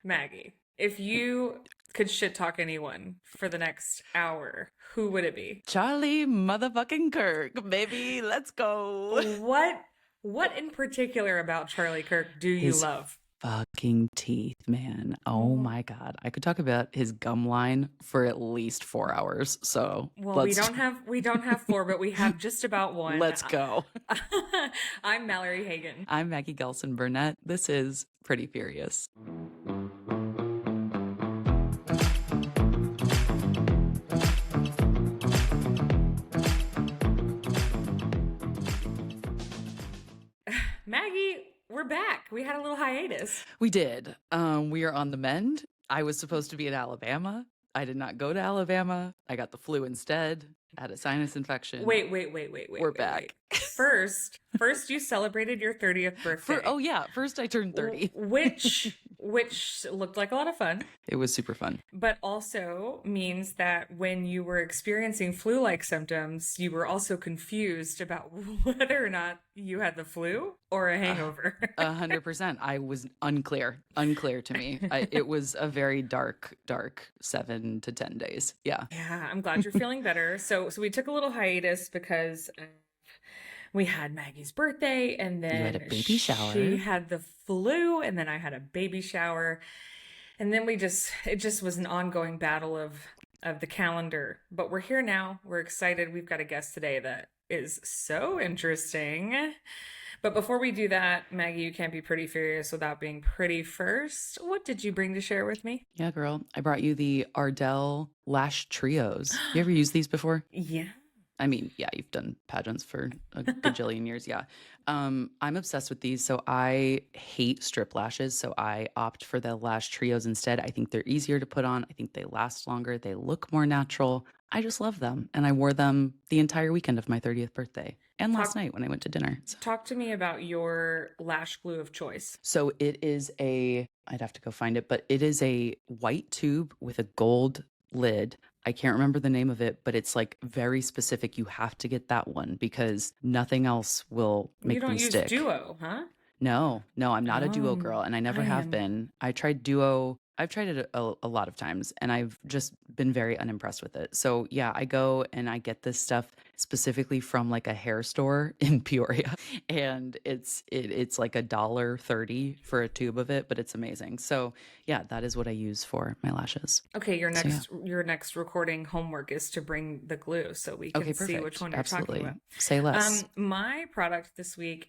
Maggie, if you could shit talk anyone for the next hour, who would it be? Charlie motherfucking Kirk, baby. Let's go. What what in particular about Charlie Kirk do you His love? fucking teeth, man. Oh Oh, my God. I could talk about his gum line for at least 4 hours. So well, we let's don't have we don't have four, but we have just about one. let's go. I'm Mallory Hagan. I'm Maggie Gelson Burnett. This is Pretty Furious. Maggie, we're back. We had a little hiatus. We did. We are on the mend. I was supposed to be in Alabama. I did not go to Alabama. I got the flu instead. I had a sinus infection. We're back. First you celebrated your 30th birthday. First I turned 30. Which looked like a lot of fun, It was super fun. but also means that when you were experiencing flu-like symptoms, you were also confused about whether or not you had the flu or a hangover. 100%. I was unclear to me. It was a very dark 7 to 10 days. Yeah. Yeah, I'm glad you're feeling better. So we took a little hiatus because we had Maggie's birthday, and then You had a baby shower. she had the flu, and then I had a baby shower. And then it just was an ongoing battle of the calendar. But we're here now. We're excited. We've got a guest today that is so interesting. But before we do that, Maggie, you can't be pretty furious without being pretty first. What did you bring to share with me? Yeah, girl. I brought you the Ardell Lash Trios. You ever used these before? Yeah. I mean, yeah, you've done pageants for a gajillion years. Yeah. I'm obsessed with these. So I hate strip lashes. So I opt for the lash trios instead. I think they're easier to put on. I think they last longer. They look more natural. I just love them. And I wore them the entire weekend of my 30th birthday and last night when I went to dinner. So. Talk to me about your lash glue of choice. So it is I'd have to go find it, but it is a white tube with a gold lid. I can't remember the name of it, but it's like very specific. You have to get that one because nothing else will make You them don't use stick. Duo, huh? No, I'm not a Duo Oh, girl, and I never have man. been. I tried Duo. I've tried it a lot of times, and I've just been very unimpressed with it. So yeah, I go and I get this stuff specifically from like a hair store in Peoria, and it's like $1.30 for a tube of it, but it's amazing. So yeah, that is what I use for my lashes. Okay, So yeah. your next recording homework is to bring the glue so we can Okay, see which perfect. one you're talking Absolutely. about. Say less. My product this week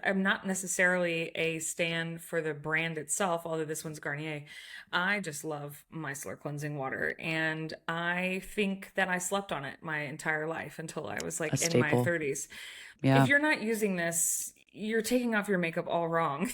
I'm not necessarily a stand for the brand itself, although this one's Garnier. I just love micellar cleansing water, and I think that I slept on it my entire life until I was A like in my staple. 30s. Yeah. If you're not using this, you're taking off your makeup all wrong.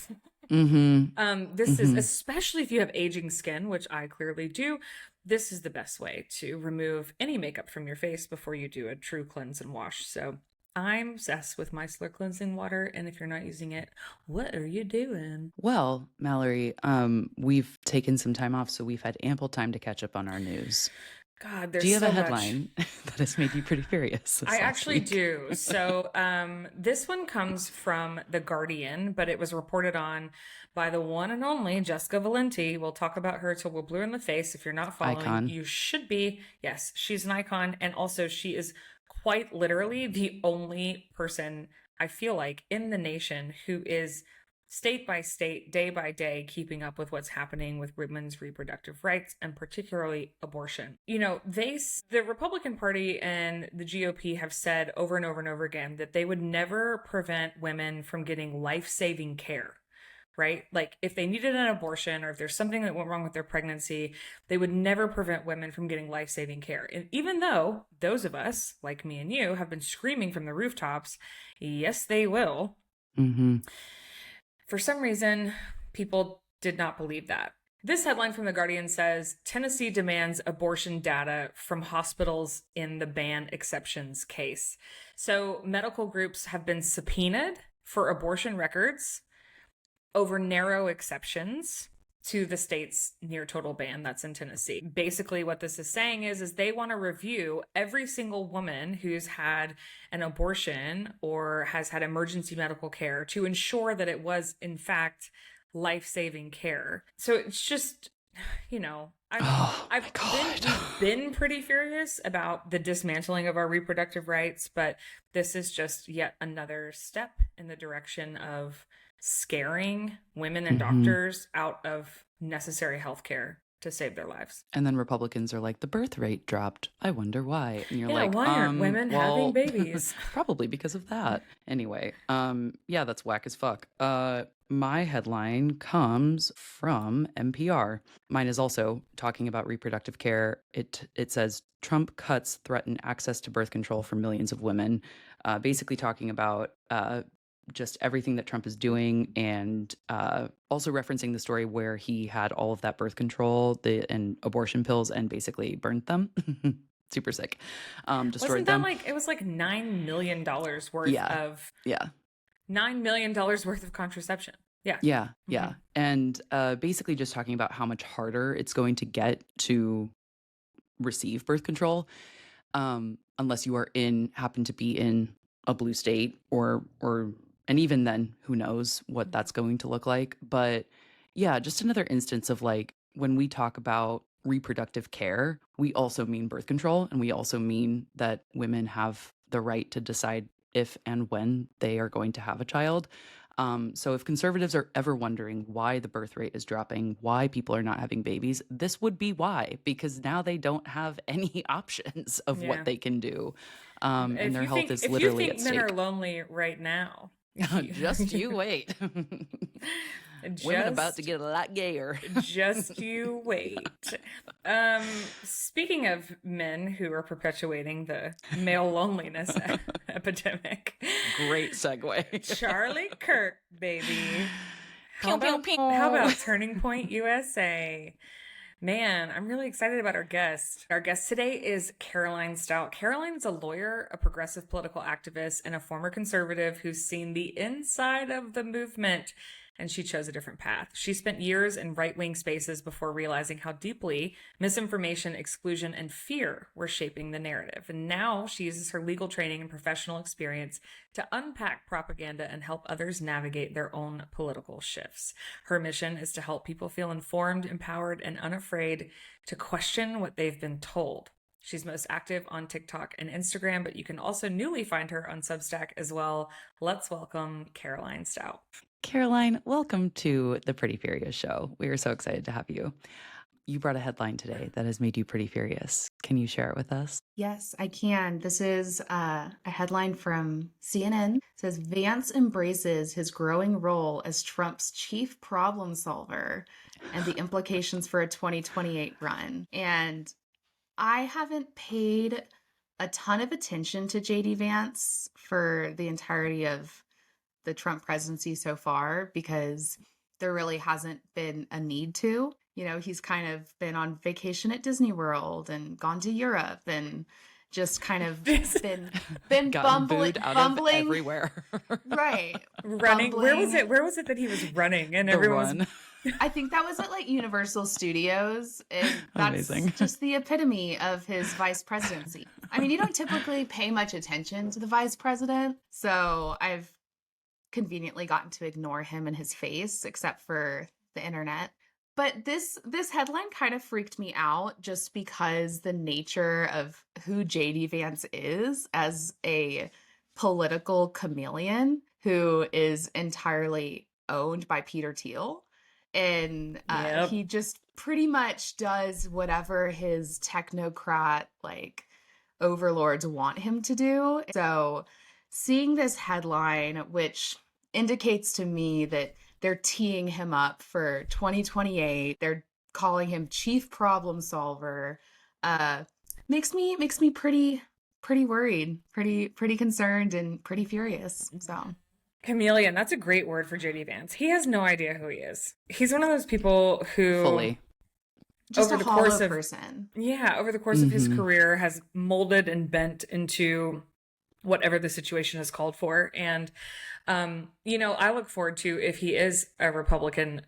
This is, Mm-hmm. especially if you have aging skin, which I clearly do, this is the best way to remove any makeup from your face before you do a true cleanse and wash. So I'm obsessed with micellar cleansing water, and if you're not using it, what are you doing? Well, Mallory, we've taken some time off, so we've had ample time to catch up on our news. God, Do there's you have so a much. headline that has made you pretty furious this I last actually week? do. So, this one comes from The Guardian, but it was reported on by the one and only Jessica Valenti. We'll talk about her till we're blue in the face. If you're not following, Icon. you should be. Yes, she's an icon. And also, she is quite literally the only person I feel like in the nation who is state by state, day by day, keeping up with what's happening with women's reproductive rights and particularly abortion. You know, the Republican Party and the GOP have said over and over and over again that they would never prevent women from getting life-saving care. Right? Like if they needed an abortion or if there's something that went wrong with their pregnancy, they would never prevent women from getting life-saving care. And even though those of us, like me and you, have been screaming from the rooftops, yes, they will. Mm-hmm. For some reason, people did not believe that. This headline from The Guardian says Tennessee demands abortion data from hospitals in the ban exceptions case. So, medical groups have been subpoenaed for abortion records over narrow exceptions to the state's near total ban that's in Tennessee. Basically what this is saying is they want to review every single woman who's had an abortion or has had emergency medical care to ensure that it was in fact life-saving care. So it's just, Oh my I've God. been pretty furious about the dismantling of our reproductive rights, but this is just yet another step in the direction of scaring women and doctors out of necessary health care to save their lives. And then Republicans are like, the birth rate dropped. I wonder why. And you're like, why aren't women having babies? Probably because of that. Anyway, yeah, that's whack as fuck. My headline comes from NPR. Mine is also talking about reproductive care. It says Trump cuts threaten access to birth control for millions of women. Basically talking about just everything that Trump is doing, and also referencing the story where he had all of that birth control and abortion pills and basically burned them. Super sick. Destroyed Wasn't that them. like, it was like $9 million worth of $9 million worth of contraception. Yeah. Yeah. Yeah. And basically just talking about how much harder it's going to get to receive birth control, unless you happen to be in a blue state or and even then, who knows what that's going to look like. But yeah, just another instance of like, when we talk about reproductive care, we also mean birth control, and we also mean that women have the right to decide if and when they are going to have a child. So if conservatives are ever wondering why the birth rate is dropping, why people are not having babies, this would be why, because now they don't have any options of what they can do. And their health is literally at stake. If you think men are lonely right now, just you wait. Women about to get a lot gayer. Just you wait. Speaking of men who are perpetuating the male loneliness epidemic. Great segue. Charlie Kirk, baby. How about Turning Point USA? Man, I'm really excited about our guest. Our guest today is Caroline Stout. Caroline is a lawyer, a progressive political activist, and a former conservative who's seen the inside of the movement, and she chose a different path. She spent years in right-wing spaces before realizing how deeply misinformation, exclusion, and fear were shaping the narrative. And now she uses her legal training and professional experience to unpack propaganda and help others navigate their own political shifts. Her mission is to help people feel informed, empowered, and unafraid to question what they've been told. She's most active on TikTok and Instagram, but you can also newly find her on Substack as well. Let's welcome Caroline Stout. Caroline, welcome to the Pretty Furious Show. We are so excited to have you. You brought a headline today that has made you pretty furious. Can you share it with us? Yes, I can. This is a headline from CNN. It says, Vance embraces his growing role as Trump's chief problem solver and the implications for a 2028 run. And I haven't paid a ton of attention to JD Vance for the entirety of the Trump presidency so far, because there really hasn't been a need to. You know, he's kind of been on vacation at Disney World and gone to Europe and just kind of been bumbling everywhere. Right. Running. Bumbling. Where was it that he was running and The everyone's run. I think that was at like Universal Studios. And that's Amazing. just the epitome of his vice presidency. I mean, you don't typically pay much attention to the vice president, so I've conveniently gotten to ignore him and his face, except for the internet. But this headline kind of freaked me out just because the nature of who JD Vance is as a political chameleon who is entirely owned by Peter Thiel. And he just pretty much does whatever his technocrat like overlords want him to do. So seeing this headline, which indicates to me that they're teeing him up for 2028, they're calling him chief problem solver, makes me pretty worried, pretty concerned, and pretty furious. So chameleon. That's a great word for JD Vance. He has no idea who he is. He's one of those people who Fully. Just over a the hollow course of person. Yeah, over the course of his career has molded and bent into whatever the situation has called for. And, I look forward to, if he is a Republican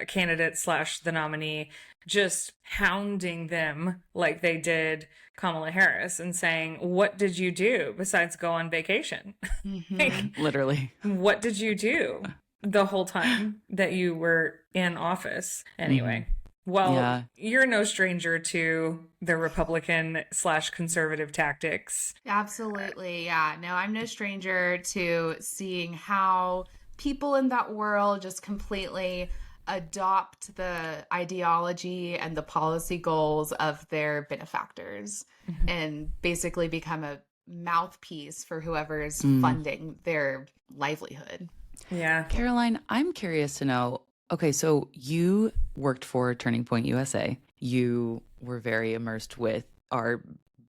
candidate / the nominee, just hounding them like they did Kamala Harris and saying, what did you do besides go on vacation? Mm-hmm. Literally. What did you do? the whole time that you were in office. Anyway. Well, Yeah. you're no stranger to the Republican/conservative tactics. Absolutely. Yeah. No, I'm no stranger to seeing how people in that world just completely adopt the ideology and the policy goals of their benefactors and basically become a mouthpiece for whoever's funding their livelihood. Yeah. Caroline, I'm curious to know, okay, so you worked for Turning Point USA. You were very immersed with our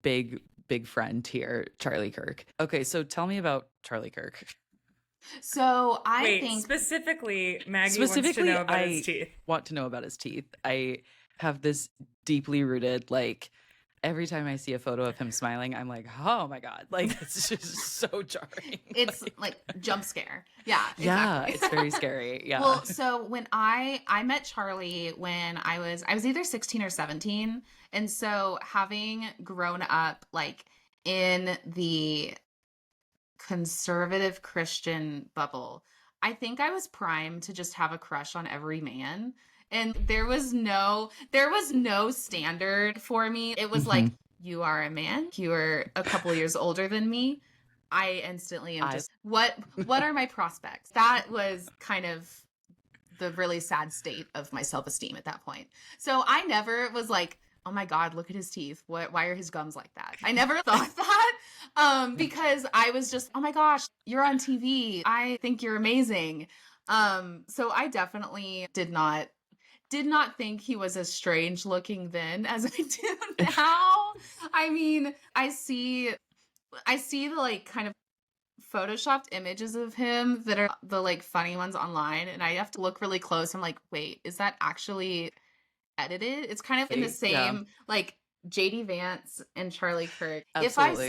big friend here, Charlie Kirk. Okay, so tell me about Charlie Kirk. So I Wait, think specifically, Maggie wants to know about his teeth. want to know about his teeth. I have this deeply rooted, like, every time I see a photo of him smiling, I'm like, oh my God. Like, it's just so jarring. it's like jump scare. Yeah. Yeah, Exactly. it's very scary. Yeah. Well, so when I met Charlie when I was either 16 or 17. And so having grown up like in the conservative Christian bubble, I think I was primed to just have a crush on every man. And there was no standard for me. It was like, you are a man, you are a couple years older than me. I instantly am just what are my prospects? That was kind of the really sad state of my self-esteem at that point. So I never was like, oh my God, look at his teeth. Why are his gums like that? I never thought that because I was just, oh my gosh, you're on TV. I think you're amazing. So I definitely did not think he was as strange looking then as I do now. I mean, I see the like kind of photoshopped images of him that are the like funny ones online, and I have to look really close. I'm like, wait, is that actually edited? It's kind of in the same like JD Vance and Charlie Kirk. Absolutely.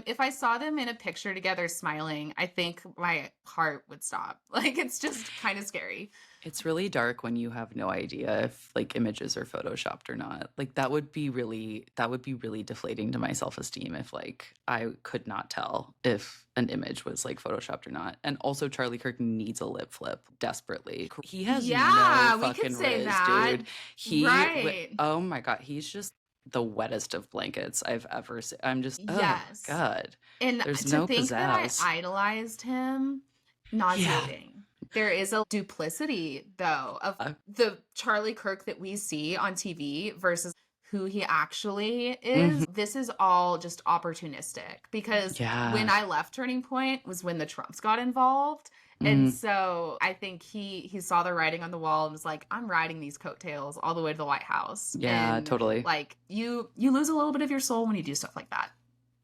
If I saw them in a picture together smiling, I think my heart would stop. Like, it's just kind of scary. It's really dark when you have no idea if like images are photoshopped or not. Like that would be really deflating to my self-esteem if like I could not tell if an image was like photoshopped or not. And also Charlie Kirk needs a lip flip desperately. He has no we fucking could say riz, that. dude. Right. Oh my God, he's just the wettest of blankets I've ever seen. I'm just, Yes. oh God. And There's to no think pizzazz. that I idolized him, nauseating. There is a duplicity, though, of the Charlie Kirk that we see on TV versus who he actually is. This is all just opportunistic because when I left Turning Point was when the Trumps got involved. And so I think he saw the writing on the wall and was like, I'm riding these coattails all the way to the White House. Yeah, and totally. Like you lose a little bit of your soul when you do stuff like that.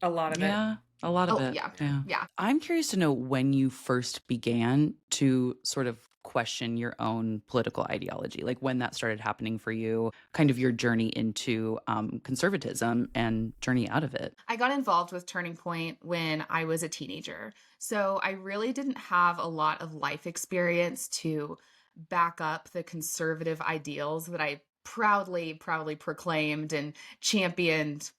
A lot of it. Yeah, a lot of it. Yeah. I'm curious to know when you first began to sort of question your own political ideology, like when that started happening for you, kind of your journey into conservatism and journey out of it. I got involved with Turning Point when I was a teenager. So I really didn't have a lot of life experience to back up the conservative ideals that I proudly proclaimed and championed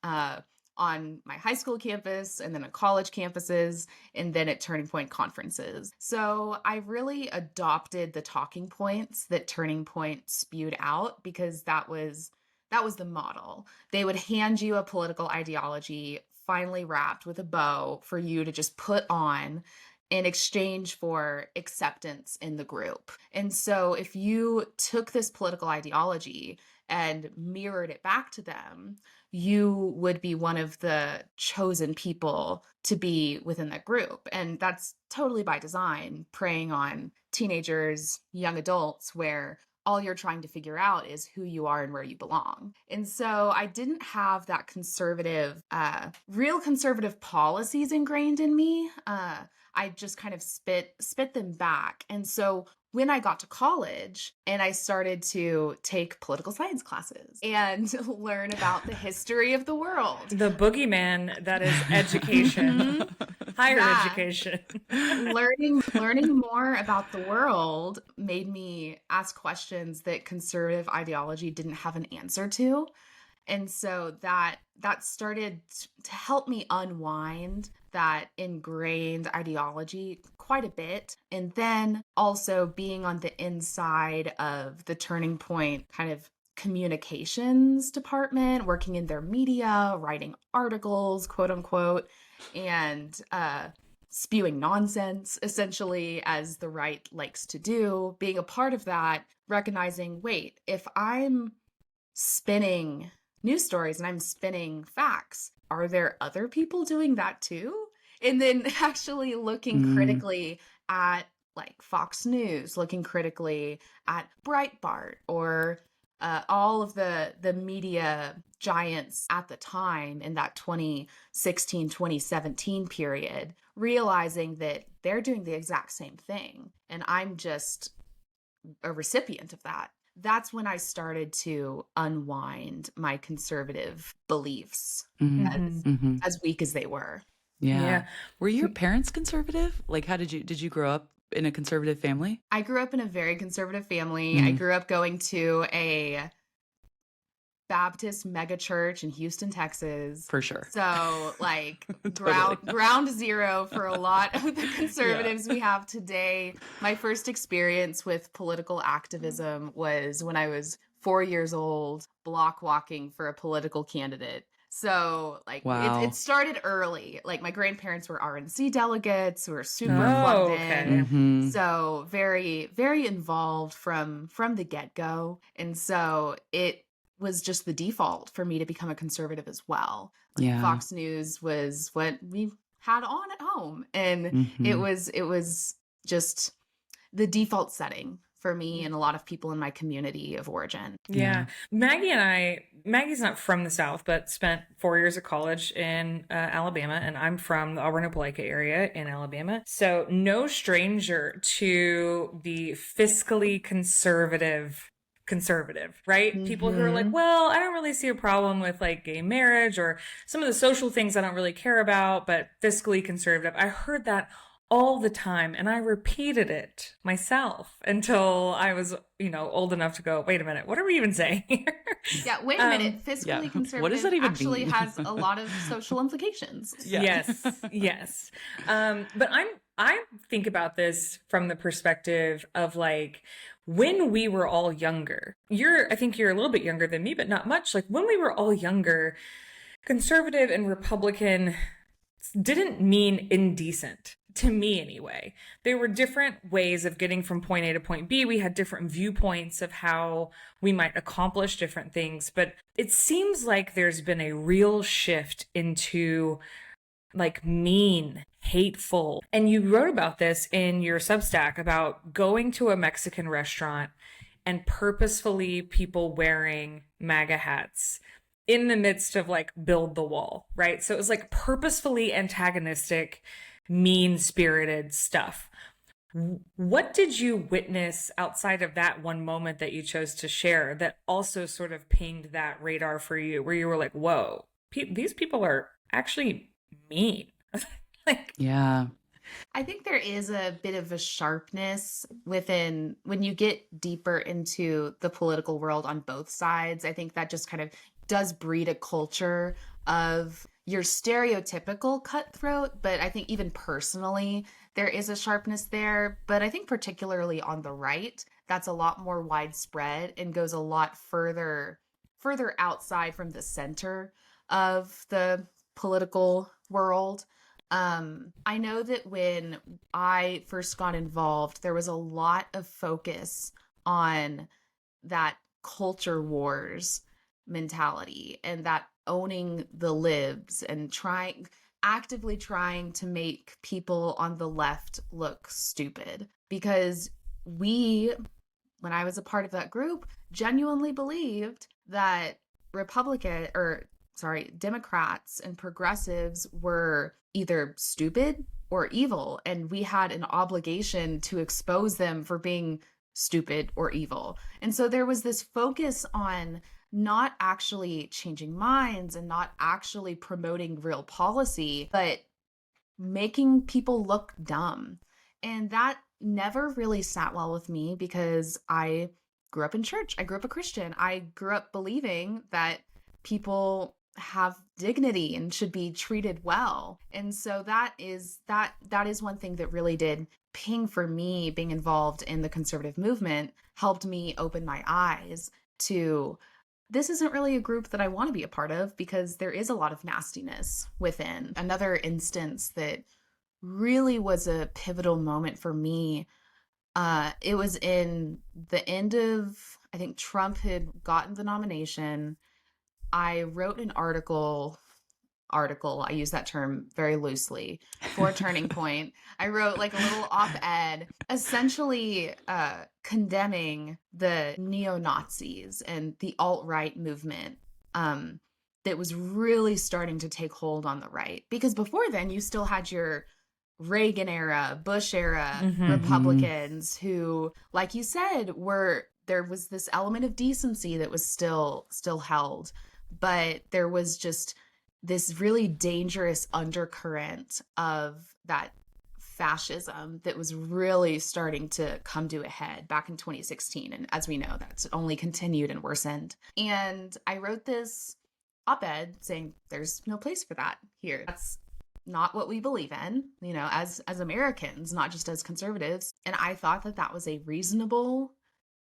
on my high school campus and then at college campuses and then at Turning Point conferences. So I really adopted the talking points that Turning Point spewed out because that was the model. They would hand you a political ideology finely wrapped with a bow for you to just put on in exchange for acceptance in the group. And so if you took this political ideology and mirrored it back to them, you would be one of the chosen people to be within that group. And that's totally by design, preying on teenagers, young adults, where all you're trying to figure out is who you are and where you belong. And so I didn't have that conservative, real conservative policies ingrained in me. I just kind of spit them back. And so when I got to college and I started to take political science classes and learn about the history of the world. The boogeyman that is education, higher education. Learning more about the world made me ask questions that conservative ideology didn't have an answer to. And so that started to help me unwind that ingrained ideology quite a bit. And then also being on the inside of the Turning Point kind of communications department, working in their media, writing articles, quote unquote, and spewing nonsense, essentially, as the right likes to do, being a part of that, recognizing, wait, if I'm spinning news stories and I'm spinning facts, are there other people doing that too? And then actually looking critically at like Fox News, looking critically at Breitbart or all of the media giants at the time in that 2016, 2017 period, realizing that they're doing the exact same thing. And I'm just a recipient of that. That's when I started to unwind my conservative beliefs, as weak as they were. Yeah. Were your parents conservative? Like, how did you grow up in a conservative family? I grew up in a very conservative family. I grew up going to a Baptist mega church in Houston, Texas. For sure. So like Totally. ground zero for a lot of the conservatives we have today. My first experience with political activism was when I was 4 years old, block walking for a political candidate. So like Wow. it started early. Like my grandparents were RNC delegates who were super plugged in. So very, very involved from the get-go. And so it was just the default for me to become a conservative as well. Like Fox News was what we had on at home. And it was just the default setting for me and a lot of people in my community of origin. Yeah. Maggie's not from the South, but spent 4 years of college in Alabama, and I'm from the Auburn Opelika area in Alabama. So no stranger to the fiscally conservative, right? People who are like, well, I don't really see a problem with like gay marriage or some of the social things I don't really care about, but fiscally conservative. I heard that all the time, and I repeated it myself until I was, old enough to go, wait a minute, what are we even saying here? Yeah, wait a minute. Fiscally conservative what does that even actually mean? has a lot of social implications. Yes. But I think about this from the perspective of like when we were all younger. I think you're a little bit younger than me, but not much. Like when we were all younger, conservative and Republican didn't mean indecent. To me, anyway. There were different ways of getting from point A to point B. We had different viewpoints of how we might accomplish different things. But it seems like there's been a real shift into like mean, hateful. And you wrote about this in your Substack about going to a Mexican restaurant and purposefully people wearing MAGA hats in the midst of like build the wall, right? So it was like purposefully antagonistic, mean-spirited stuff. What did you witness outside of that one moment that you chose to share that also sort of pinged that radar for you, where you were like, whoa, these people are actually mean? Yeah. I think there is a bit of a sharpness within when you get deeper into the political world on both sides. I think that just kind of does breed a culture of your stereotypical cutthroat, but I think even personally, there is a sharpness there. But I think particularly on the right, that's a lot more widespread and goes a lot further outside from the center of the political world. I know that when I first got involved, there was a lot of focus on that culture wars mentality and that owning the libs and actively trying to make people on the left look stupid. Because when I was a part of that group, genuinely believed that Democrats and progressives were either stupid or evil, and we had an obligation to expose them for being stupid or evil. And so there was this focus on not actually changing minds and not actually promoting real policy, but making people look dumb. And that never really sat well with me because I grew up in church. I grew up a Christian. I grew up believing that people have dignity and should be treated well. And so that is one thing that really did ping for me. Being involved in the conservative movement helped me open my eyes to, this isn't really a group that I want to be a part of, because there is a lot of nastiness within. Another instance that really was a pivotal moment for me, it was in the end of, I think Trump had gotten the nomination. I wrote an article, I use that term very loosely, for Turning Point. I wrote like a little op-ed essentially condemning the neo-Nazis and the alt-right movement that was really starting to take hold on the right. Because before then, you still had your Reagan era, Bush era Republicans who, like you said, there was this element of decency that was still held. But there was just this really dangerous undercurrent of that fascism that was really starting to come to a head back in 2016. And as we know, that's only continued and worsened. And I wrote this op-ed saying there's no place for that here. That's not what we believe in, as Americans, not just as conservatives. And I thought that was a reasonable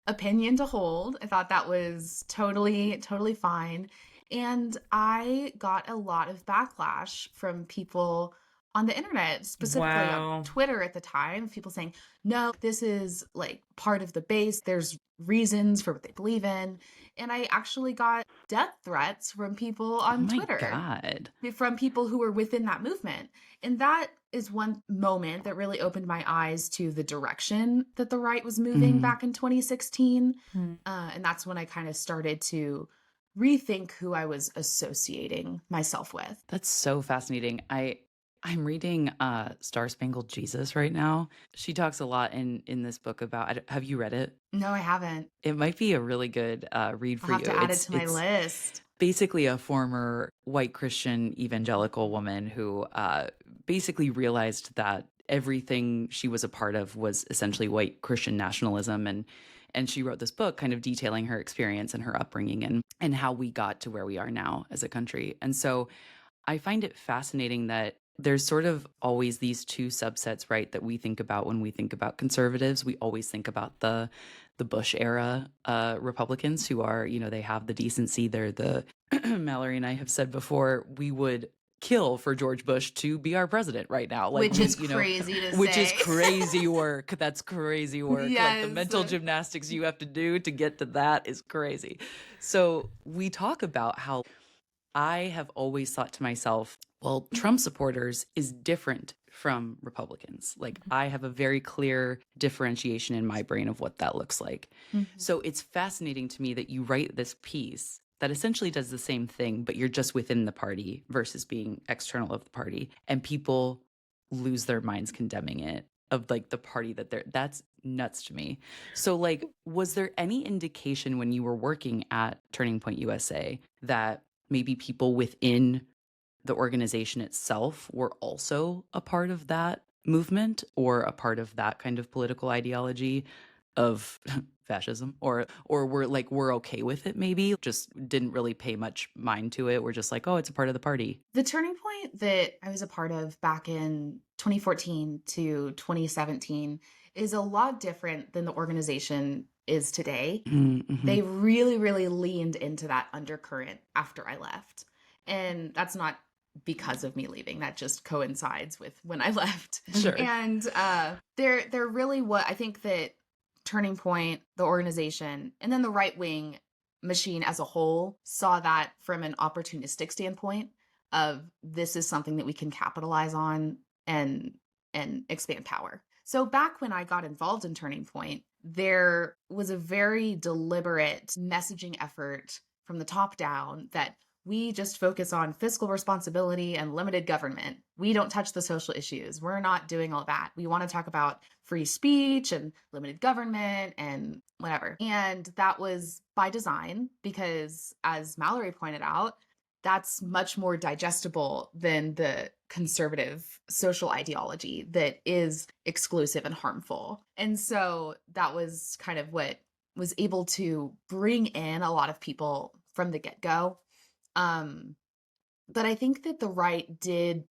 opinion to hold. I thought that was totally fine. And I got a lot of backlash from people on the internet, specifically on Twitter at the time, people saying, no, this is like part of the base. There's reasons for what they believe in. And I actually got death threats from people on Twitter. God. From people who were within that movement. And that is one moment that really opened my eyes to the direction that the right was moving back in 2016. And that's when I kind of started to rethink who I was associating myself with. That's so fascinating. I'm reading Star Spangled Jesus right now. She talks a lot in this book about, have you read it? No, I haven't. It might be a really good read for I'll you. have to add it to my list. Basically a former white Christian evangelical woman who basically realized that everything she was a part of was essentially white Christian nationalism. And she wrote this book kind of detailing her experience and her upbringing and how we got to where we are now as a country. And so I find it fascinating that there's sort of always these two subsets, right, that we think about when we think about conservatives. We always think about the Bush era Republicans who are, they have the decency. They're the Mallory and I have said before, we would kill for George Bush to be our president right now. Like, which is crazy to say. Which is crazy work. That's crazy work. Yes. Like the mental gymnastics you have to do to get to that is crazy. So we talk about how I have always thought to myself, well, Trump supporters is different from Republicans. Like I have a very clear differentiation in my brain of what that looks like. So it's fascinating to me that you write this piece that essentially does the same thing, but you're just within the party versus being external of the party. And people lose their minds condemning it, of like the party that's nuts to me. So like, was there any indication when you were working at Turning Point USA that maybe people within the organization itself were also a part of that movement or a part of that kind of political ideology of fascism, or we're okay with it, maybe just didn't really pay much mind to it? We're just like, oh, it's a part of the party. The turning point that I was a part of back in 2014 to 2017 is a lot different than the organization is today. They really, really leaned into that undercurrent after I left. And that's not because of me leaving. That just coincides with when I left. Sure. And they're really what I think that Turning Point, the organization, and then the right-wing machine as a whole saw that from an opportunistic standpoint of this is something that we can capitalize on and expand power. So back when I got involved in Turning Point, there was a very deliberate messaging effort from the top down that we just focus on fiscal responsibility and limited government. We don't touch the social issues. We're not doing all that. We want to talk about free speech and limited government and whatever. And that was by design because, as Mallory pointed out, that's much more digestible than the conservative social ideology that is exclusive and harmful. And so that was kind of what was able to bring in a lot of people from the get-go. But I think that the right did.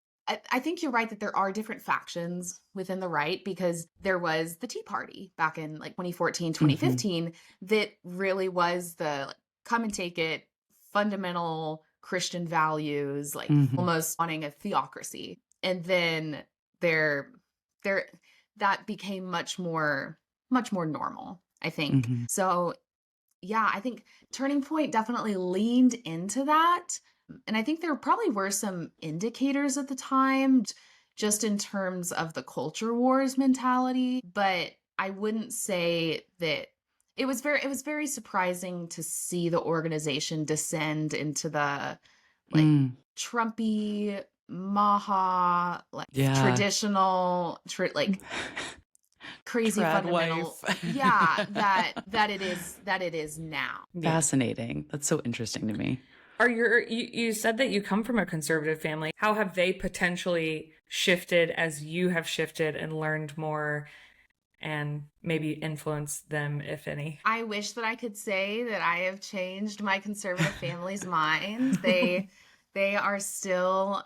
I think you're right that there are different factions within the right, because there was the Tea Party back in like 2014, 2015, that really was the like, come and take it, fundamental Christian values, like almost wanting a theocracy. And then there, that became much more normal, I think. So yeah, I think Turning Point definitely leaned into that. And I think there probably were some indicators at the time, just in terms of the culture wars mentality. But I wouldn't say that it was very surprising to see the organization descend into the like Trumpy, Maha, like traditional, like crazy Trad fundamental wife. yeah, that it is now. Fascinating. That's so interesting to me. You said that you come from a conservative family. How have they potentially shifted as you have shifted and learned more, and maybe influenced them, if any? I wish that I could say that I have changed my conservative family's mind. They are still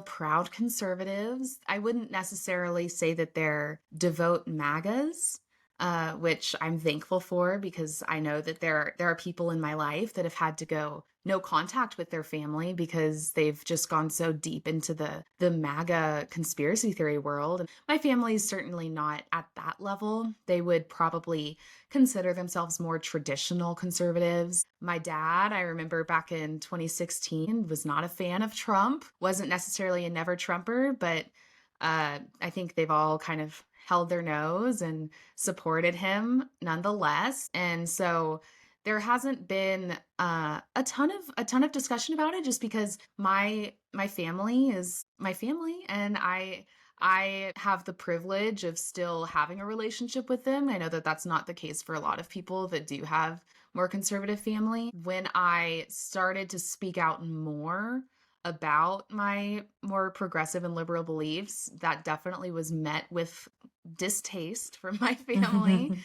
proud conservatives. I wouldn't necessarily say that they're devout MAGAs, which I'm thankful for, because I know that there are people in my life that have had to go no contact with their family because they've just gone so deep into the MAGA conspiracy theory world. And my family is certainly not at that level. They would probably consider themselves more traditional conservatives. My dad, I remember back in 2016, was not a fan of Trump, wasn't necessarily a never Trumper, but I think they've all kind of held their nose and supported him nonetheless. And so there hasn't been a ton of discussion about it, just because my family is my family, and I have the privilege of still having a relationship with them. I know that that's not the case for a lot of people that do have more conservative family. When I started to speak out more about my more progressive and liberal beliefs, that definitely was met with distaste from my family.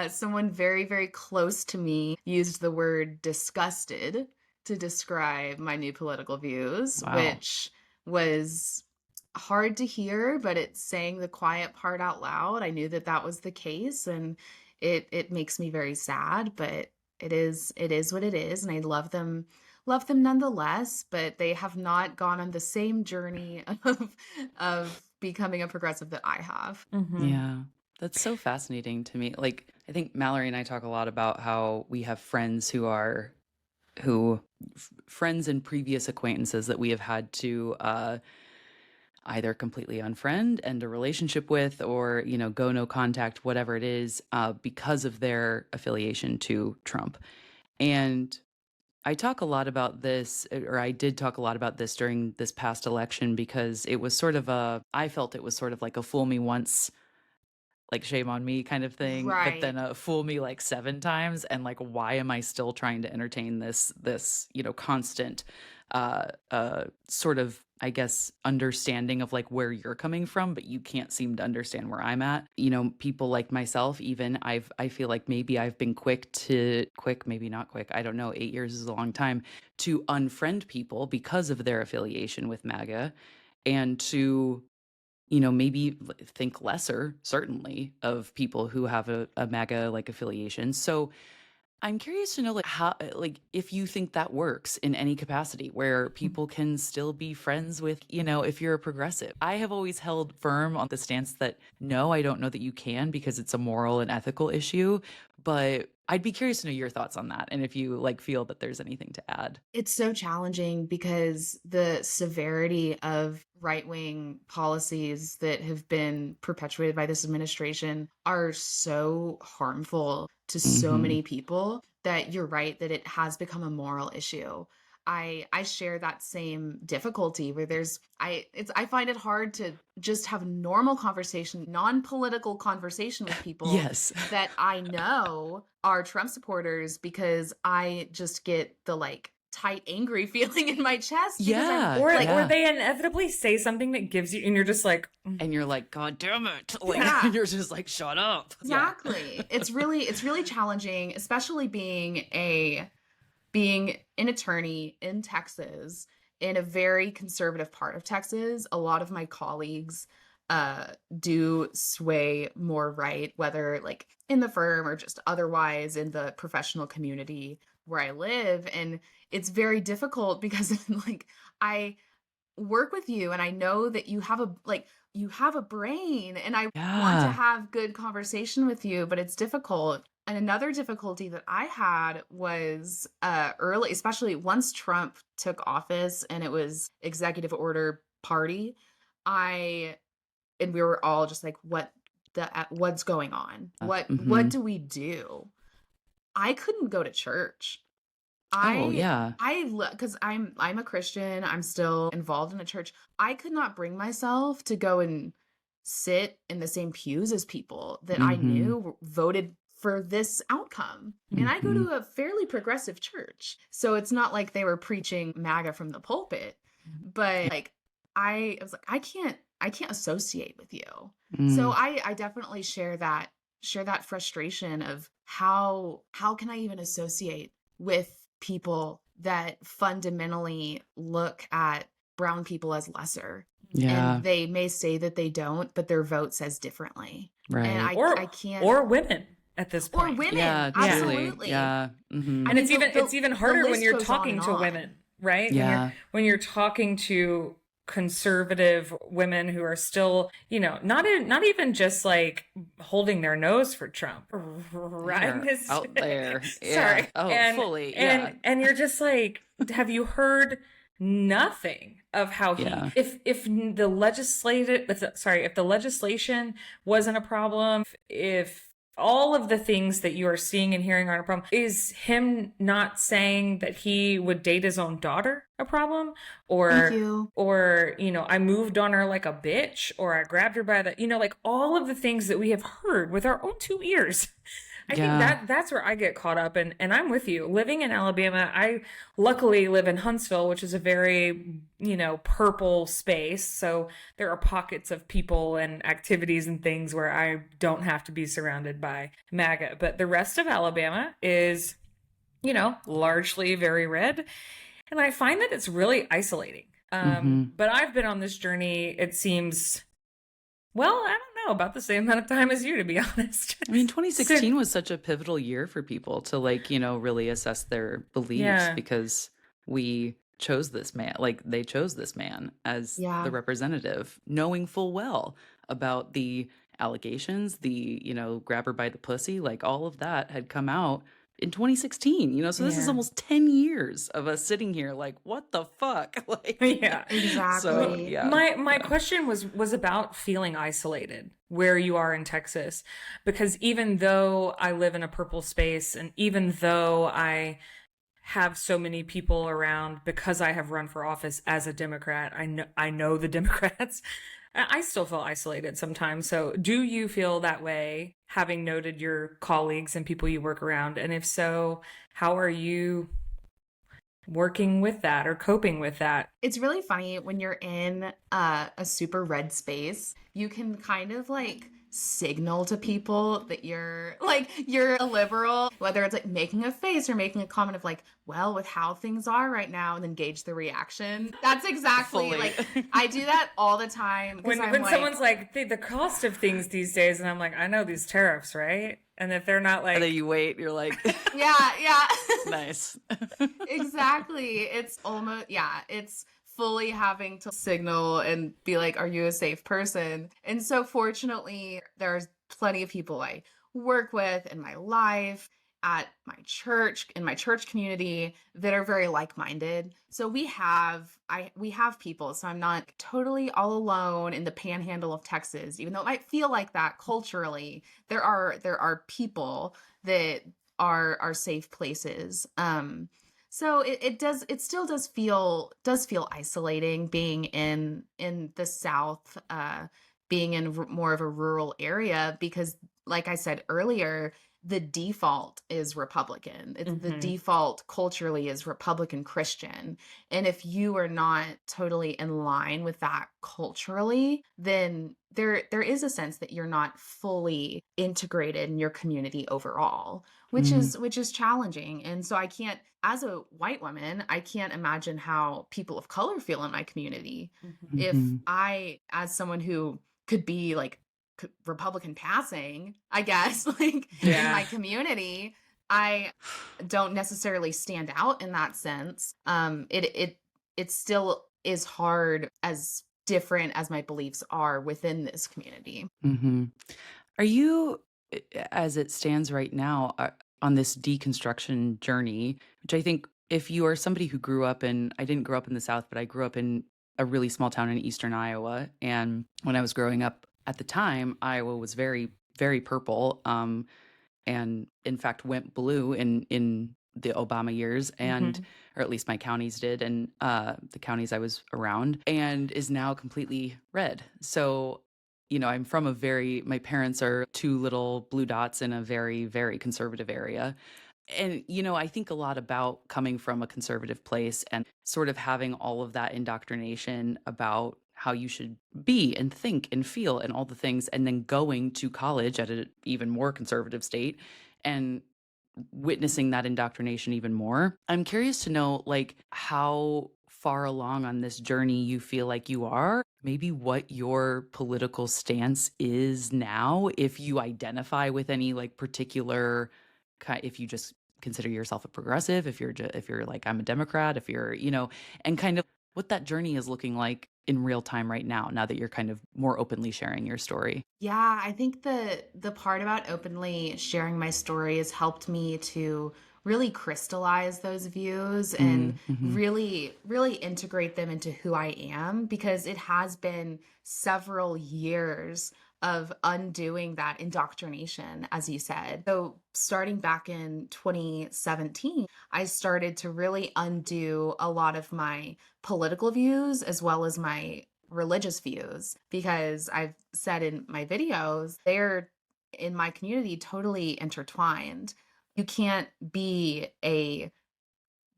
Someone very, very close to me used the word disgusted to describe my new political views, which was hard to hear, but it's saying the quiet part out loud. I knew that that was the case, and it makes me very sad, but it is what it is, and I love them nonetheless, but they have not gone on the same journey of becoming a progressive that I have. Yeah, that's so fascinating to me. Like, I think Mallory and I talk a lot about how we have friends friends and previous acquaintances that we have had to either completely unfriend, end a relationship with, or, go no contact, whatever it is, because of their affiliation to Trump. And I talk a lot about this, or I did talk a lot about this during this past election, because it was I felt it was sort of like a fool me once, like shame on me kind of thing, Right. but then a fool me like 7 times. And like, why am I still trying to entertain this, constant, sort of, I guess, understanding of like where you're coming from, but you can't seem to understand where I'm at. People like myself, even I feel like maybe I've been quick, maybe not quick. I don't know. 8 years is a long time to unfriend people because of their affiliation with MAGA, and to, maybe think lesser, certainly, of people who have a MAGA like affiliation. So I'm curious to know, like, how, like, if you think that works in any capacity where people can still be friends with, if you're a progressive. I have always held firm on the stance that no, I don't know that you can, because it's a moral and ethical issue. But I'd be curious to know your thoughts on that, and if you like feel that there's anything to add. It's so challenging because the severity of right-wing policies that have been perpetuated by this administration are so harmful to so many people that you're right that it has become a moral issue. I share that same difficulty where I find it hard to just have normal conversation, non-political conversation with people Yes. that I know are Trump supporters, because I just get the like tight, angry feeling in my chest. Yeah. Or they inevitably say something that gives you, and you're just like, and you're like, God damn it. Like, you're just like, shut up. Exactly. Yeah. It's really challenging, especially being an attorney in Texas in a very conservative part of Texas, a lot of my colleagues do sway more right, whether like in the firm or just otherwise in the professional community where I live. And it's very difficult because like I work with you and I know that you have a brain and I want to Yeah. have good conversation with you, but it's difficult. And another difficulty that I had was early, especially once Trump took office and it was executive order party, and we were all just like, what's going on? What Mm-hmm. do we do? I couldn't go to church. Oh, I yeah. because I'm a Christian. I'm still involved in a church. I could not bring myself to go and sit in the same pews as people that I Mm-hmm. knew voted for this outcome. And I go Mm-hmm. to a fairly progressive church. So it's not like they were preaching MAGA from the pulpit, but like I was like, I can't associate with you. So Mm. I definitely share that frustration of how can I even associate with people that fundamentally look at brown people as lesser, Yeah. and they may say that they don't, but their vote says differently. And Right. I can't. Or women at this Or point. women, Yeah, Yeah. truly. absolutely. Yeah. Mm-hmm. I And mean, it's even the harder when list you're goes on talking and to on. women, right? Yeah. When you're talking to conservative women who are still, not even just like holding their nose for Trump, right? They're out there. Yeah. Sorry. Oh, fully. Yeah. And you're just like, have you heard nothing of how Yeah. if the if the legislation wasn't a problem, if all of the things that you are seeing and hearing aren't a problem, is him not saying that he would date his own daughter a problem? Thank you. Or I moved on her like a bitch, or I grabbed her by the, like all of the things that we have heard with our own two ears. I think Yeah. that's where I get caught up, and I'm with you. Living in Alabama, I luckily live in Huntsville, which is a very, purple space. So there are pockets of people and activities and things where I don't have to be surrounded by MAGA. But the rest of Alabama is, largely very red. And I find that it's really isolating. Mm-hmm. But I've been on this journey, it seems, well, I don't know, about the same amount of time as you, to be honest. I mean, 2016 was such a pivotal year for people to really assess their beliefs Yeah. because we chose this man, like they chose this man as Yeah. the representative, knowing full well about the allegations, the, grab her by the pussy, like all of that had come out in 2016, so this is Yeah. almost 10 years of us sitting here like, what the fuck? Like, Yeah. Exactly. So, yeah. My question was about feeling isolated where you are in Texas, because even though I live in a purple space, and even though I have so many people around because I have run for office as a Democrat, I know the Democrats, I still feel isolated sometimes. So do you feel that way, having noted your colleagues and people you work around? And if so, how are you working with that or coping with that? It's really funny when you're in a super red space, you can kind of like signal to people that you're a liberal, whether it's like making a face or making a comment of like, well, with how things are right now, and then gauge the reaction. That's exactly Fully. like, I do that all the time. When someone's like, the cost of things these days, and I'm like, I know these tariffs, right? And if they're not like, and then you wait, you're like, yeah. nice. Exactly. It's almost, it's fully having to signal and be like, are you a safe person? And so fortunately, there's plenty of people I work with in my life, at my church, in my church community, that are very like-minded. So we have people. So I'm not totally all alone in the panhandle of Texas, even though it might feel like that culturally. There are people that are safe places. So it still does feel isolating being in the South, being in more of a rural area, because like I said earlier, the default is Republican. It's the default culturally is Republican Christian. And if you are not totally in line with that culturally, then there is a sense that you're not fully integrated in your community overall. which is challenging. And so I can't, as a white woman, I can't imagine how people of color feel in my community. If I, as someone who could be like Republican passing, I guess, like in my community, I don't necessarily stand out in that sense. It still is hard, as different as my beliefs are within this community. Are you, as it stands right now, on this deconstruction journey, which I think if you are somebody who grew up in, I didn't grow up in the South, but I grew up in a really small town in eastern Iowa. And when I was growing up at the time, Iowa was very, very purple. And in fact went blue in the Obama years, and or at least my counties did, and the counties I was around, and is now completely red. So, I'm from my parents are two little blue dots in a very, very conservative area. And, I think a lot about coming from a conservative place and sort of having all of that indoctrination about how you should be and think and feel and all the things, and then going to college at an even more conservative state and witnessing that indoctrination even more. I'm curious to know, like, how far along on this journey you feel like you are, maybe what your political stance is now, if you identify with any like particular, if you just consider yourself a progressive, if you're like, I'm a Democrat, if you're, and kind of what that journey is looking like in real time right now that you're kind of more openly sharing your story. Yeah, I think the part about openly sharing my story has helped me to really crystallize those views and really, really integrate them into who I am, because it has been several years of undoing that indoctrination, as you said. So starting back in 2017, I started to really undo a lot of my political views as well as my religious views, because I've said in my videos, they're in my community totally intertwined. You can't be a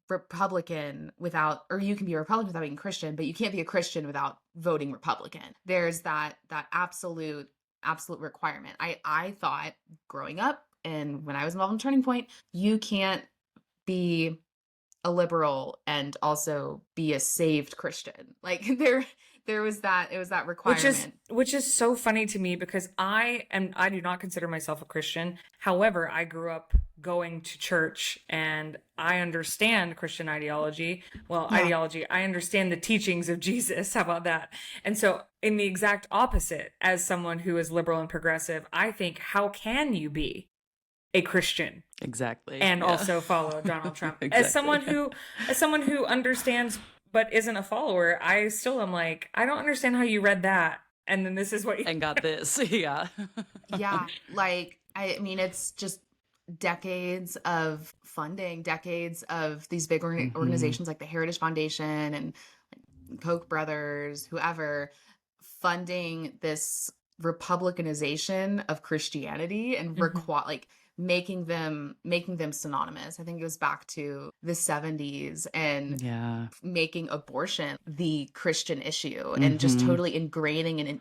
Republican without, or you can be a Republican without being Christian, but you can't be a Christian without voting Republican. There's that absolute requirement. I thought growing up and when I was involved in Turning Point, you can't be a liberal and also be a saved Christian. Like there was that, it was that requirement. Which is so funny to me, because I do not consider myself a Christian. However, I grew up going to church and I understand Christian ideology. Well, ideology, I understand the teachings of Jesus. How about that? And so in the exact opposite, as someone who is liberal and progressive, I think, how can you be a Christian? Exactly. And also follow Donald Trump. Exactly. As someone who understands but isn't a follower, I still am like, I don't understand how you read that. And then this is what you and got this. Yeah. Yeah. Like, I mean, it's just decades of funding, decades of these big organizations like the Heritage Foundation and Koch brothers, whoever, funding this republicanization of Christianity and like making them synonymous. I think it goes back to the 70s and making abortion the Christian issue and just totally ingraining in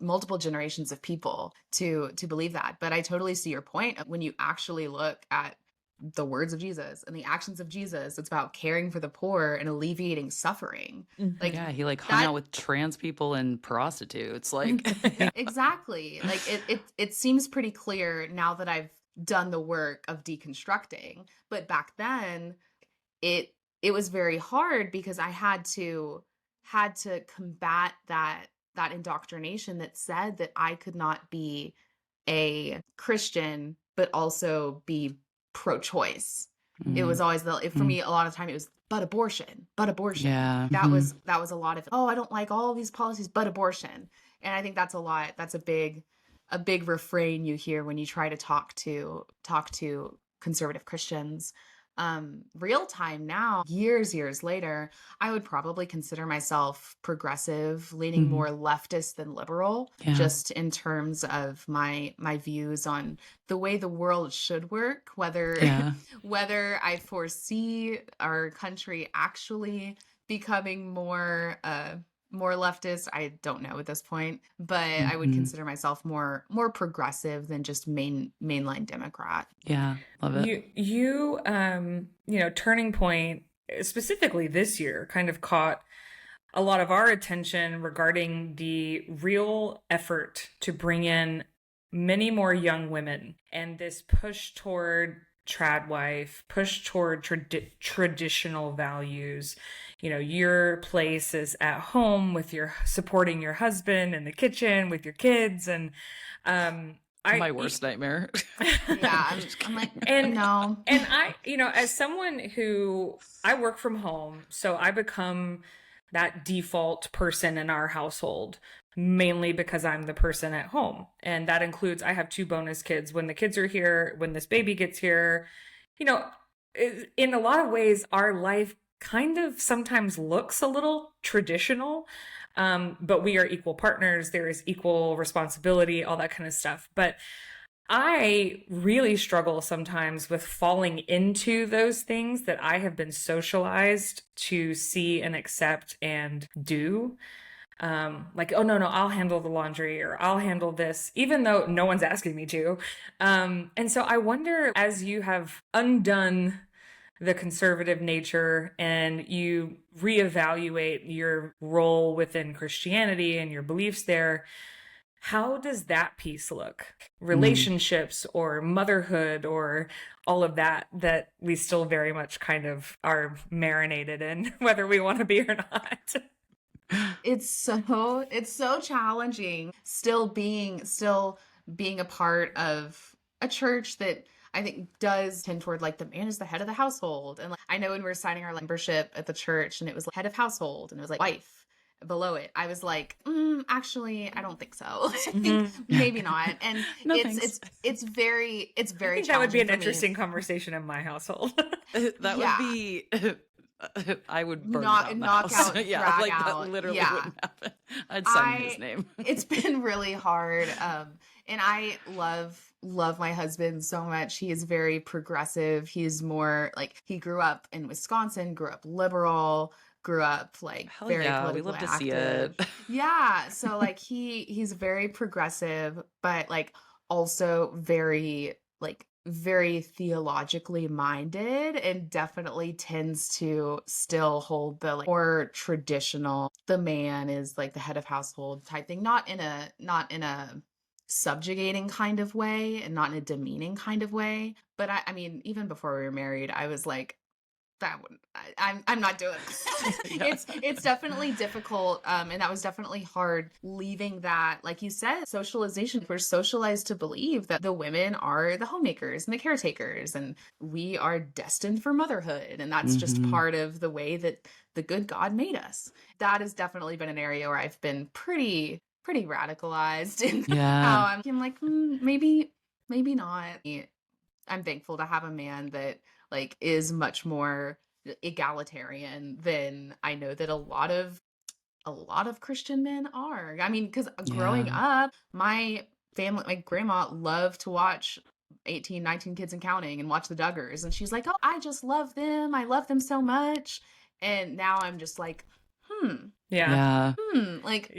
multiple generations of people to believe that. But I totally see your point. When you actually look at the words of Jesus and the actions of Jesus, it's about caring for the poor and alleviating suffering. Like, he like hung out with trans people and prostitutes. Like, exactly. Like it seems pretty clear now that I've done the work of deconstructing. But back then, it was very hard because I had to combat that indoctrination that said that I could not be a Christian but also be pro-choice. It was always for me, a lot of time it was but abortion. Yeah. That was a lot of, I don't like all these policies but abortion. And I think that's a lot. That's a big refrain you hear when you try to talk to conservative Christians. Real time now, years later, I would probably consider myself progressive, leaning more leftist than liberal, just in terms of my views on the way the world should work, whether I foresee our country actually becoming more more leftist, I don't know at this point, but I would consider myself more progressive than just mainline Democrat. Yeah, love it. You know, Turning Point specifically this year kind of caught a lot of our attention regarding the real effort to bring in many more young women and this push toward trad wife, push toward traditional values. You know, your place is at home with your supporting your husband in the kitchen with your kids, and my worst nightmare. Yeah, I'm like, no. And I, you know, as someone who I work from home, so I become that default person in our household, mainly because I'm the person at home. And that includes, I have 2 bonus kids. When the kids are here, when this baby gets here, you know, in a lot of ways, our life kind of sometimes looks a little traditional. But we are equal partners. There is equal responsibility, all that kind of stuff. But I really struggle sometimes with falling into those things that I have been socialized to see and accept and do. Like, oh, no, I'll handle the laundry, or I'll handle this, even though no one's asking me to. And so I wonder, as you have undone the conservative nature and you reevaluate your role within Christianity and your beliefs there, how does that piece look? Relationships or motherhood or all of that we still very much kind of are marinated in, whether we want to be or not. It's so challenging still being a part of a church that I think does tend toward like the man is the head of the household. And like, I know when we were signing our membership at the church and it was like head of household and it was like wife below it, I was like, actually, I don't think so. Maybe not. And No, it's very I think challenging. that would be an for me. interesting conversation in my household. That Yeah. would be I would burn Knock down the out, house. drag Like out. that literally Yeah. wouldn't happen. I'd sign his name. It's been really hard. And I love my husband so much. He is very progressive. He's more like, he grew up in Wisconsin, grew up liberal, grew up like Hell very yeah, we politically love to see active. it. Yeah. So like he's very progressive, but like also very theologically minded, and definitely tends to still hold the like more traditional, the man is like the head of household type thing, not in a subjugating kind of way and not in a demeaning kind of way. But I mean, even before we were married, I was like, that wouldn't, I'm not doing it. Yeah. It's definitely difficult. And that was definitely hard leaving that, like you said, socialization. We're socialized to believe that the women are the homemakers and the caretakers, and we are destined for motherhood. And that's just part of the way that the good God made us. That has definitely been an area where I've been pretty radicalized in how I'm like, maybe not. I'm thankful to have a man that like is much more egalitarian than I know that a lot of Christian men are. I mean, because growing up, my family, my grandma loved to watch 18, 19 Kids and Counting and watch the Duggars. And she's like, oh, I just love them. I love them so much. And now I'm just like, like,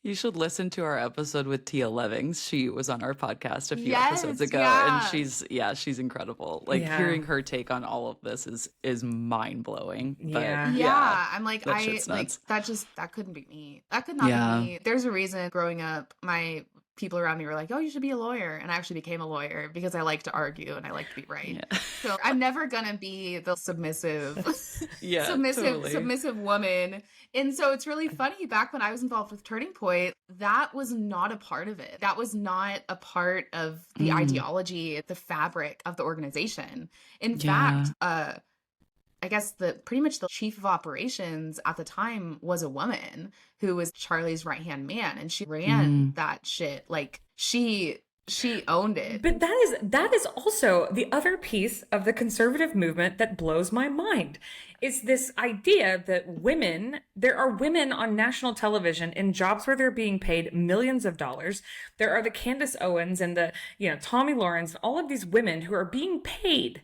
You should listen to our episode with Tia Levings. She was on our podcast a few Yes, episodes ago, yeah. and she's incredible. Like hearing her take on all of this is mind blowing. Yeah. I'm like, that shit's nuts. that couldn't be me. That could not be me. There's a reason growing up, my people around me were like, oh, you should be a lawyer. And I actually became a lawyer because I like to argue and I like to be right. Yeah. So I'm never gonna be the submissive woman. And so it's really funny, back when I was involved with Turning Point, that was not a part of it. That was not a part of the ideology, the fabric of the organization. In fact, I guess pretty much the chief of operations at the time was a woman who was Charlie's right-hand man, and she ran that shit. Like she owned it. But that is also the other piece of the conservative movement that blows my mind, is this idea that there are women on national television in jobs where they're being paid millions of dollars. There are the Candace Owens and the, Tommy Lawrence, all of these women who are being paid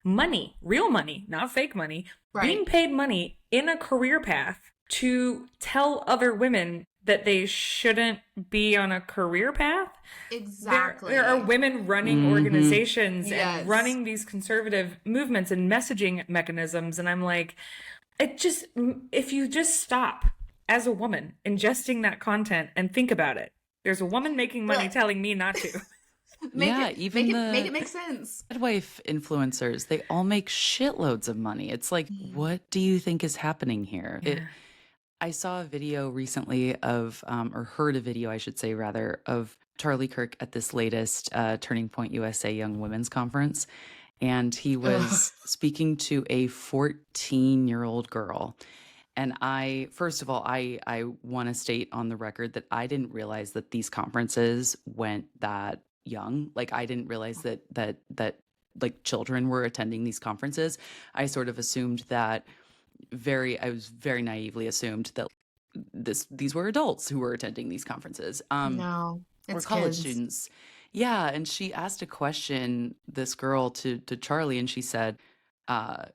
money, real money, not fake money, being paid money in a career path to tell other women that they shouldn't be on a career path. Exactly. There are women running organizations Yes. and running these conservative movements and messaging mechanisms. And I'm like, if you just stop as a woman ingesting that content and think about it, there's a woman making money telling me not to. Make it make sense. Midwife influencers, they all make shitloads of money. It's like, what do you think is happening here? Yeah. I saw a video recently of, or heard a video, I should say, rather, of Charlie Kirk at this latest Turning Point USA Young Women's Conference. And he was speaking to a 14-year-old girl. And first of all, I want to state on the record that I didn't realize that these conferences went that young. Like, I didn't realize that like children were attending these conferences. I sort of assumed that I was very naively assumed that these were adults who were attending these conferences. No, or it's college kids. students. Yeah. And she asked a question, this girl, to Charlie, and she said, I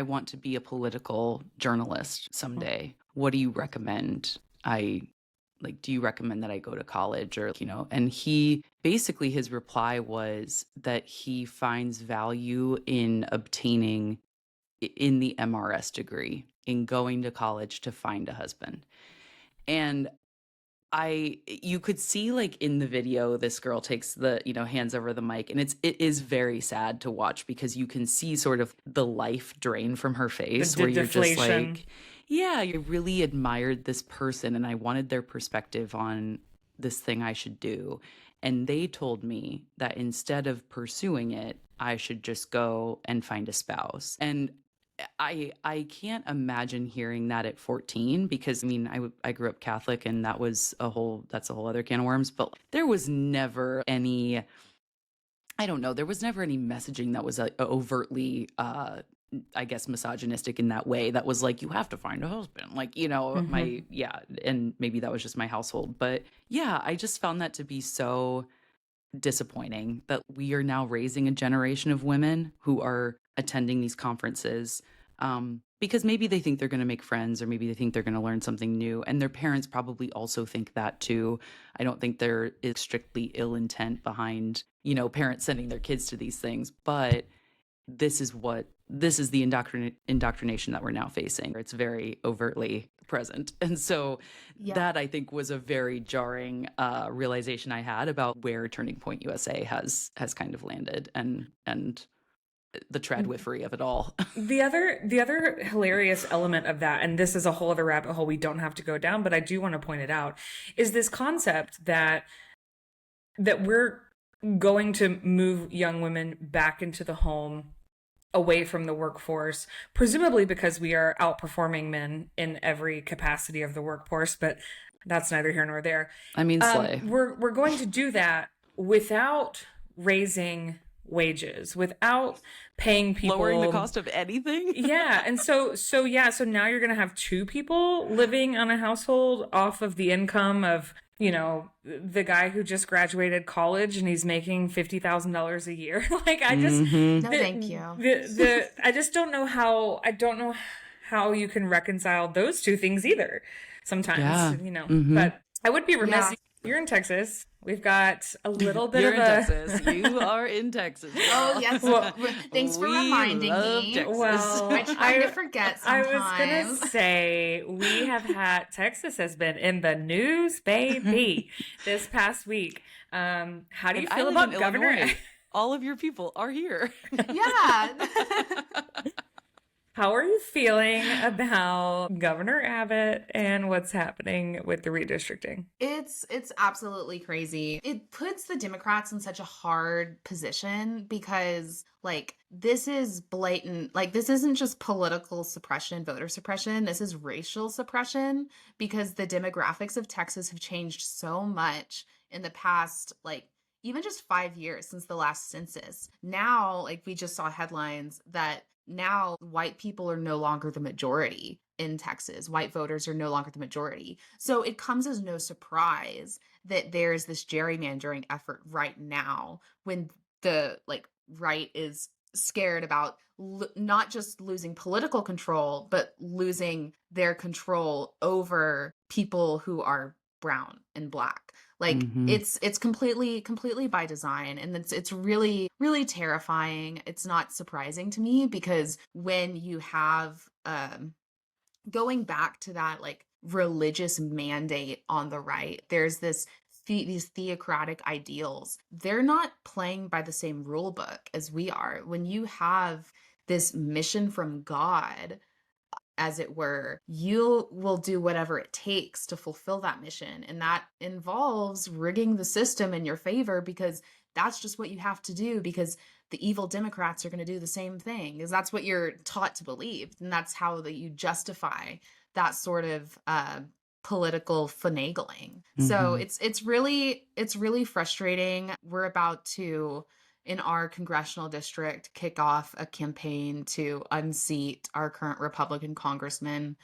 want to be a political journalist someday. What do you recommend? Do you recommend that I go to college, or, and his reply was that he finds value in obtaining in the MRS degree, in going to college to find a husband. And you could see, like, in the video, this girl takes the, hands over the mic, and it is very sad to watch, because you can see sort of the life drain from her face, where you're just like, yeah, you really admired this person, and I wanted their perspective on this thing I should do. And they told me that instead of pursuing it, I should just go and find a spouse. And I can't imagine hearing that at 14, because I grew up Catholic, and that's a whole other can of worms, but there was never any, there was never any messaging that was overtly, I guess, misogynistic in that way. That was like, you have to find a husband, like, and maybe that was just my household, but yeah, I just found that to be so disappointing that we are now raising a generation of women who are attending these conferences because maybe they think they're going to make friends, or maybe they think they're going to learn something new, and their parents probably also think that too. I don't think there is strictly ill intent behind, parents sending their kids to these things, but this is the indoctrination that we're now facing. It's very overtly present. And so that, I think, was a very jarring realization I had about where Turning Point USA has kind of landed, and the tradwifery of it all. The other hilarious element of that, and this is a whole other rabbit hole we don't have to go down, but I do want to point it out, is this concept that we're going to move young women back into the home, away from the workforce, presumably because we are outperforming men in every capacity of the workforce, but that's neither here nor there. Slay. We're going to do that without raising wages, without paying people, lowering the cost of anything. Yeah. And so now you're going to have two people living on a household off of the income of, the guy who just graduated college and he's making $50,000 a year. Like, I just, no, thank you. I just don't know how you can reconcile those two things either sometimes, but I would be remiss. Yeah. You're in Texas. We've got a little bit You're of in a... Texas. You are in Texas. Oh, yes. Well, thanks for reminding me. Texas. Well, I try to forget sometimes. I was going to say, we have had... Texas has been in the news, baby, this past week. How do you feel about Governor... All of your people are here. Yeah. How are you feeling about Governor Abbott and what's happening with the redistricting? It's absolutely crazy. It puts the Democrats in such a hard position because, like, this is blatant. Like, this isn't just political suppression, voter suppression. This is racial suppression, because the demographics of Texas have changed so much in the past, like, even just 5 years since the last census. Now, like, we just saw headlines that now white people are no longer the majority in Texas. White voters are no longer the majority. So it comes as no surprise that there's this gerrymandering effort right now when the right is scared about not just losing political control, but losing their control over people who are brown and black. Like it's completely by design, and it's really terrifying. It's not surprising to me, because when you have going back to that like religious mandate on the right, there's these theocratic ideals. They're not playing by the same rule book as we are. When you have this mission from God, as it were, you will do whatever it takes to fulfill that mission. And that involves rigging the system in your favor, because that's just what you have to do, because the evil Democrats are going to do the same thing, because that's what you're taught to believe. And that's how you justify that sort of political finagling. So it's really frustrating. We're about to, in our congressional district, kick off a campaign to unseat our current Republican congressman.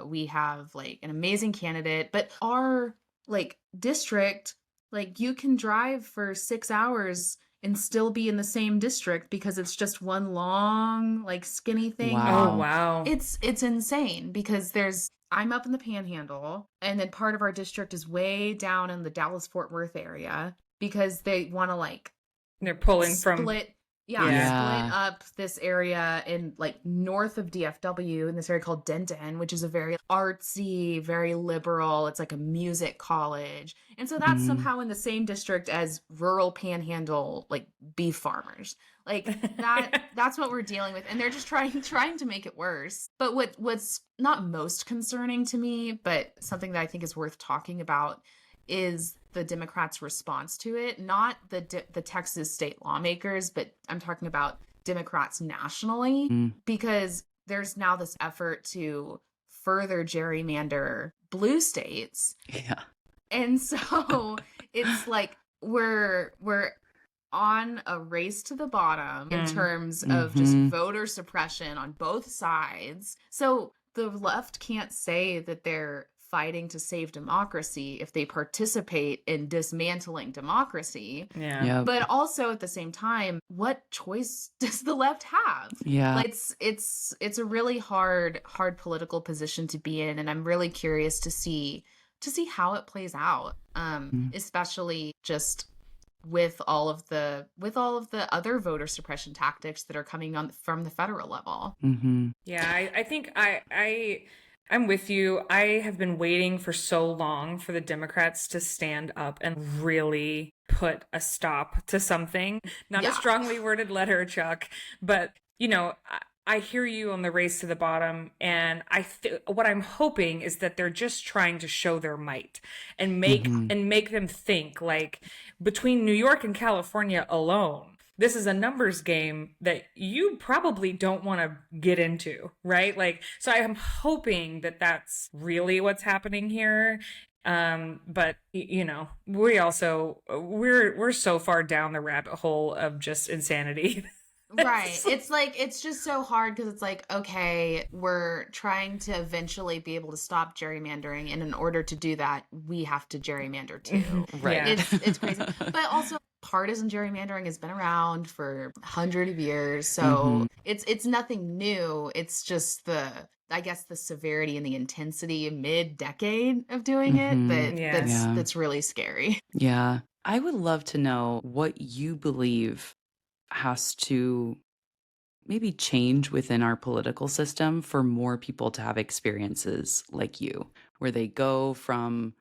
We have like an amazing candidate, but our like district, like you can drive for 6 hours and still be in the same district, because it's just one long like skinny thing. Wow. Oh, wow. It's insane, because I'm up in the Panhandle, and then part of our district is way down in the Dallas-Fort Worth area, because they want to like they're pulling split up this area in like north of DFW, in this area called Denton, which is a very artsy, very liberal. It's like a music college. And so that's somehow in the same district as rural Panhandle, like beef farmers. Like that's what we're dealing with. And they're just trying to make it worse. But what's not most concerning to me, but something that I think is worth talking about, is the Democrats' response to it. Not the Texas state lawmakers, but I'm talking about Democrats nationally, because there's now this effort to further gerrymander blue states. Yeah. And so it's like we're on a race to the bottom in terms of just voter suppression on both sides. So the left can't say that they're fighting to save democracy if they participate in dismantling democracy. Yeah. Yep. But also at the same time, what choice does the left have? Yeah. Like, it's a really hard political position to be in, and I'm really curious to see how it plays out. Especially just with all of the other voter suppression tactics that are coming on from the federal level. Yeah, I think I'm with you. I have been waiting for so long for the Democrats to stand up and really put a stop to something. Not a strongly worded letter, Chuck, but I hear you on the race to the bottom, and what I'm hoping is that they're just trying to show their might and make them think, like, between New York and California alone, this is a numbers game that you probably don't want to get into, right? Like, so I am hoping that that's really what's happening here. But we're so far down the rabbit hole of just insanity. Right. It's just so hard, because it's like, okay, we're trying to eventually be able to stop gerrymandering, and in order to do that, we have to gerrymander too. Right. Yeah. It's crazy. But also, partisan gerrymandering has been around for 100 of years, so it's nothing new. It's just the severity and the intensity mid-decade of doing it that's really scary. Yeah. I would love to know what you believe has to maybe change within our political system for more people to have experiences like you, where they go from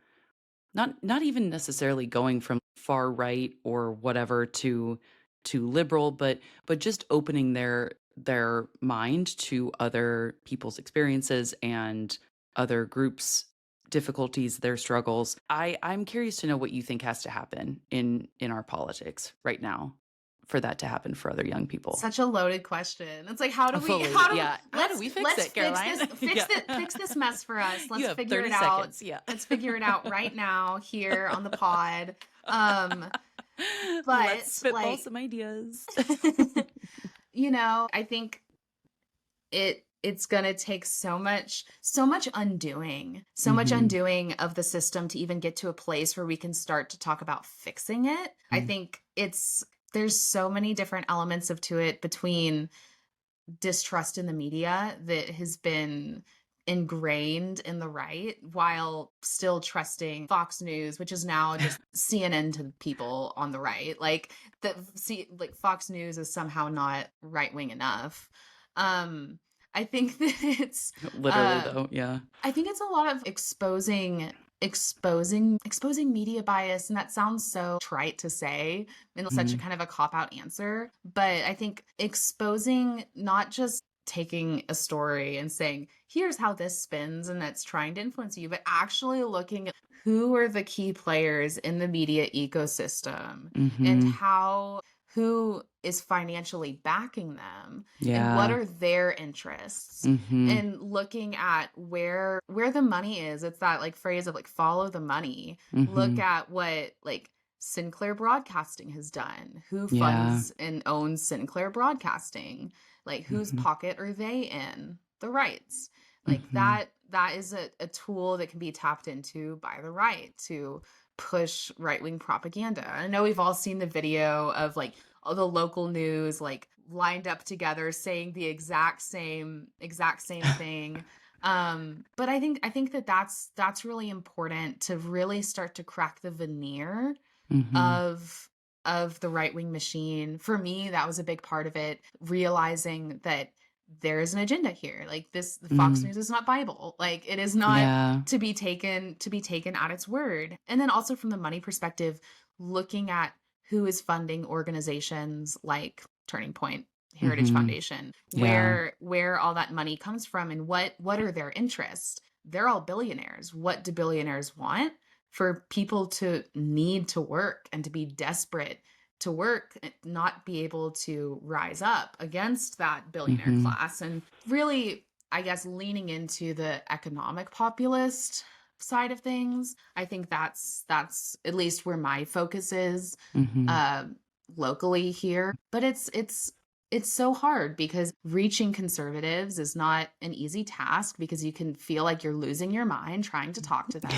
not even necessarily going from far right or whatever to liberal, but just opening their mind to other people's experiences and other groups' difficulties, their struggles. I'm curious to know what you think has to happen in our politics right now for that to happen for other young people. Such a loaded question. It's like, how do we fix it, Caroline? Fix this mess for us. Let's figure it out. Seconds. Yeah. Let's figure it out right now here on the pod. But let's spitball some ideas. I think it's gonna take so much undoing, much undoing of the system to even get to a place where we can start to talk about fixing it. I think there's so many different elements to it, between distrust in the media that has been ingrained in the right, while still trusting Fox News, which is now just CNN to people on the right. Like Fox News is somehow not right wing enough. I think that it's Literally though, yeah. I think it's a lot of exposing media bias, and that sounds so trite to say in such a kind of a cop-out answer, but I think exposing, not just taking a story and saying, here's how this spins and that's trying to influence you, but actually looking at who are the key players in the media ecosystem and who is financially backing them and what are their interests, and looking at where the money is. It's that like phrase of like follow the money. Look at what like Sinclair Broadcasting has done, who funds and owns Sinclair Broadcasting, like whose pocket are they in, the rights, like that is a tool that can be tapped into by the right to push right-wing propaganda. I know we've all seen the video of like all the local news like lined up together saying the exact same thing. But I think that's really important to really start to crack the veneer of the right-wing machine. For me, that was a big part of it, realizing that there is an agenda here. Like this, Fox News is not Bible. Like it is not to be taken at its word. And then also from the money perspective, looking at who is funding organizations like Turning Point, Heritage Foundation, where all that money comes from, and what are their interests. They're all billionaires. What do billionaires want? For people to need to work and to be desperate to work, not be able to rise up against that billionaire class. And really, I guess, leaning into the economic populist side of things. I think that's at least where my focus is locally here. But it's so hard because reaching conservatives is not an easy task, because you can feel like you're losing your mind trying to talk to them.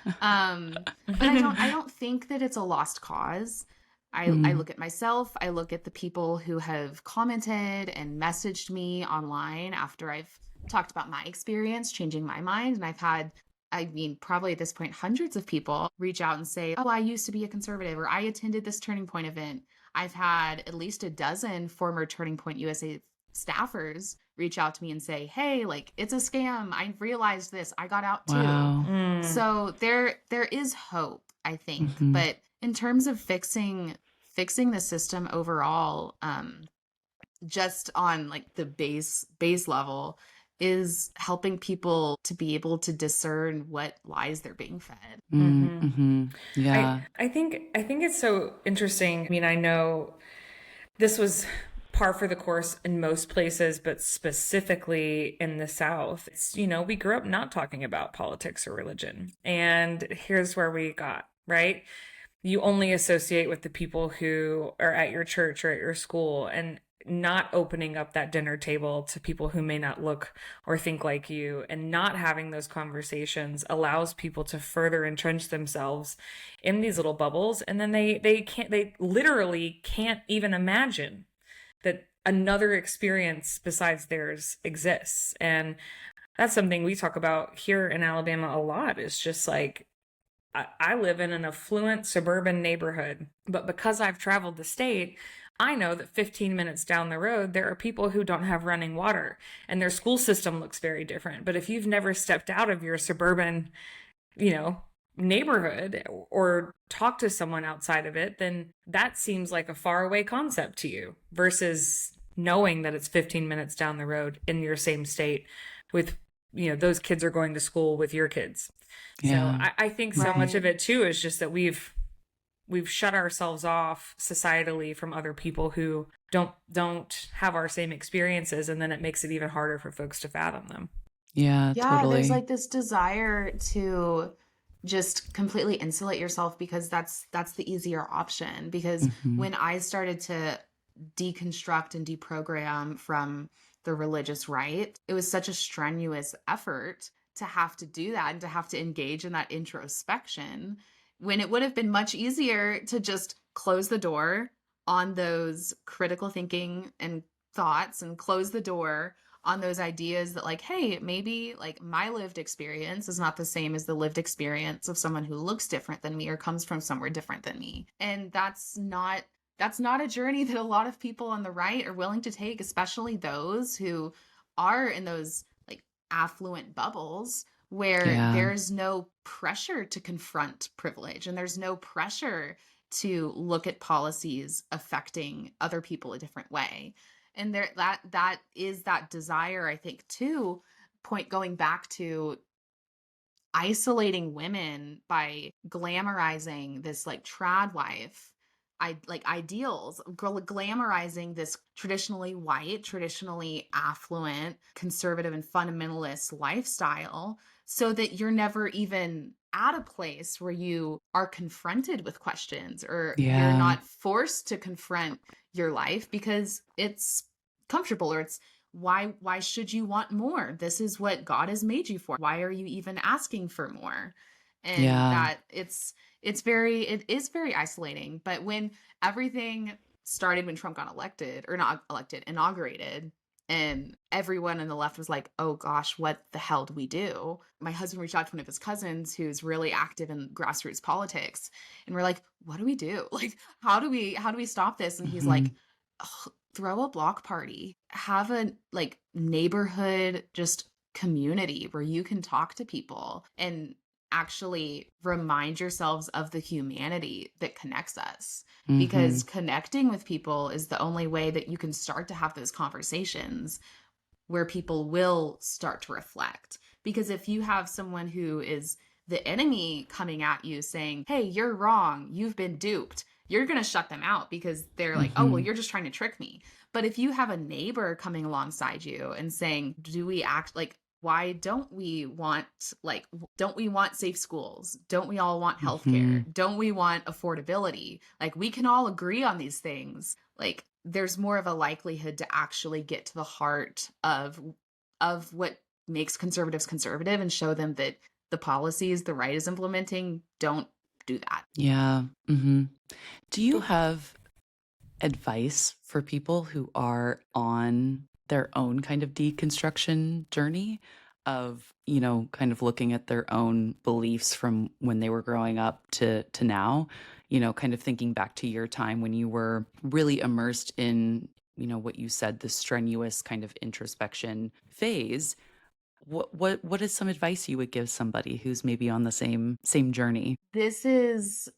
But I don't think that it's a lost cause. I look at myself, I look at the people who have commented and messaged me online after I've talked about my experience changing my mind. And I've had, I mean, probably at this point, hundreds of people reach out and say, oh, I used to be a conservative, or I attended this Turning Point event. I've had at least a dozen former Turning Point USA staffers reach out to me and say, hey, like, it's a scam. I realized this. I got out too. Wow. So there is hope, I think. But in terms of fixing the system overall, just on like the base level, is helping people to be able to discern what lies they're being fed. Yeah. I think it's so interesting. I mean, I know this was par for the course in most places, but specifically in the South, it's, you know, we grew up not talking about politics or religion. And here's where we got, right? You only associate with the people who are at your church or at your school, and not opening up that dinner table to people who may not look or think like you, and not having those conversations allows people to further entrench themselves in these little bubbles. And then they literally can't even imagine that another experience besides theirs exists. And that's something we talk about here in Alabama a lot. It's just like, I live in an affluent suburban neighborhood, but because I've traveled the state, I know that 15 minutes down the road, there are people who don't have running water, and their school system looks very different. But if you've never stepped out of your suburban, you know, neighborhood or talked to someone outside of it, then that seems like a faraway concept to you, versus knowing that it's 15 minutes down the road in your same state with, you know, those kids are going to school with your kids. Yeah. So I think so much of it too is just that we've shut ourselves off societally from other people who don't have our same experiences, and then it makes it even harder for folks to fathom them. Yeah, totally. There's like this desire to just completely insulate yourself because that's the easier option. Because when I started to deconstruct and deprogram from the religious right, it was such a strenuous effort to have to do that and to have to engage in that introspection, when it would have been much easier to just close the door, on those critical thinking and thoughts and close the door on those ideas that like, hey, maybe like my lived experience is not the same as the lived experience of someone who looks different than me or comes from somewhere different than me. And that's not a journey that a lot of people on the right are willing to take, especially those who are in those like affluent bubbles where there's no pressure to confront privilege and there's no pressure to look at policies affecting other people a different way. And there that is that desire, I think, too, going back to isolating women by glamorizing this like trad wife, ideals, glamorizing this traditionally white, traditionally affluent, conservative and fundamentalist lifestyle so that you're never even at a place where you are confronted with questions or you're not forced to confront your life because it's comfortable or it's why should you want more? This is what God has made you for. Why are you even asking for more? And that it is very isolating. But when everything started, when Trump got inaugurated, and everyone on the left was like, oh gosh, what the hell do we do? My husband reached out to one of his cousins who's really active in grassroots politics. And we're like, what do we do? Like, how do we stop this? And he's like, throw a block party, have a like neighborhood, just community where you can talk to people and actually remind yourselves of the humanity that connects us. Because connecting with people is the only way that you can start to have those conversations where people will start to reflect. Because if you have someone who is the enemy coming at you saying, hey, you're wrong, you've been duped, you're going to shut them out because they're like, oh, well, you're just trying to trick me. But if you have a neighbor coming alongside you and saying, do we act like, why don't we want safe schools? Don't we all want healthcare? Don't we want affordability? Like, we can all agree on these things. Like, there's more of a likelihood to actually get to the heart of what makes conservatives conservative and show them that the policies the right is implementing don't do that. Yeah. Do you have advice for people who are on their own kind of deconstruction journey of, kind of looking at their own beliefs from when they were growing up to now, kind of thinking back to your time when you were really immersed in, what you said, the strenuous kind of introspection phase? What is some advice you would give somebody who's maybe on the same journey? This is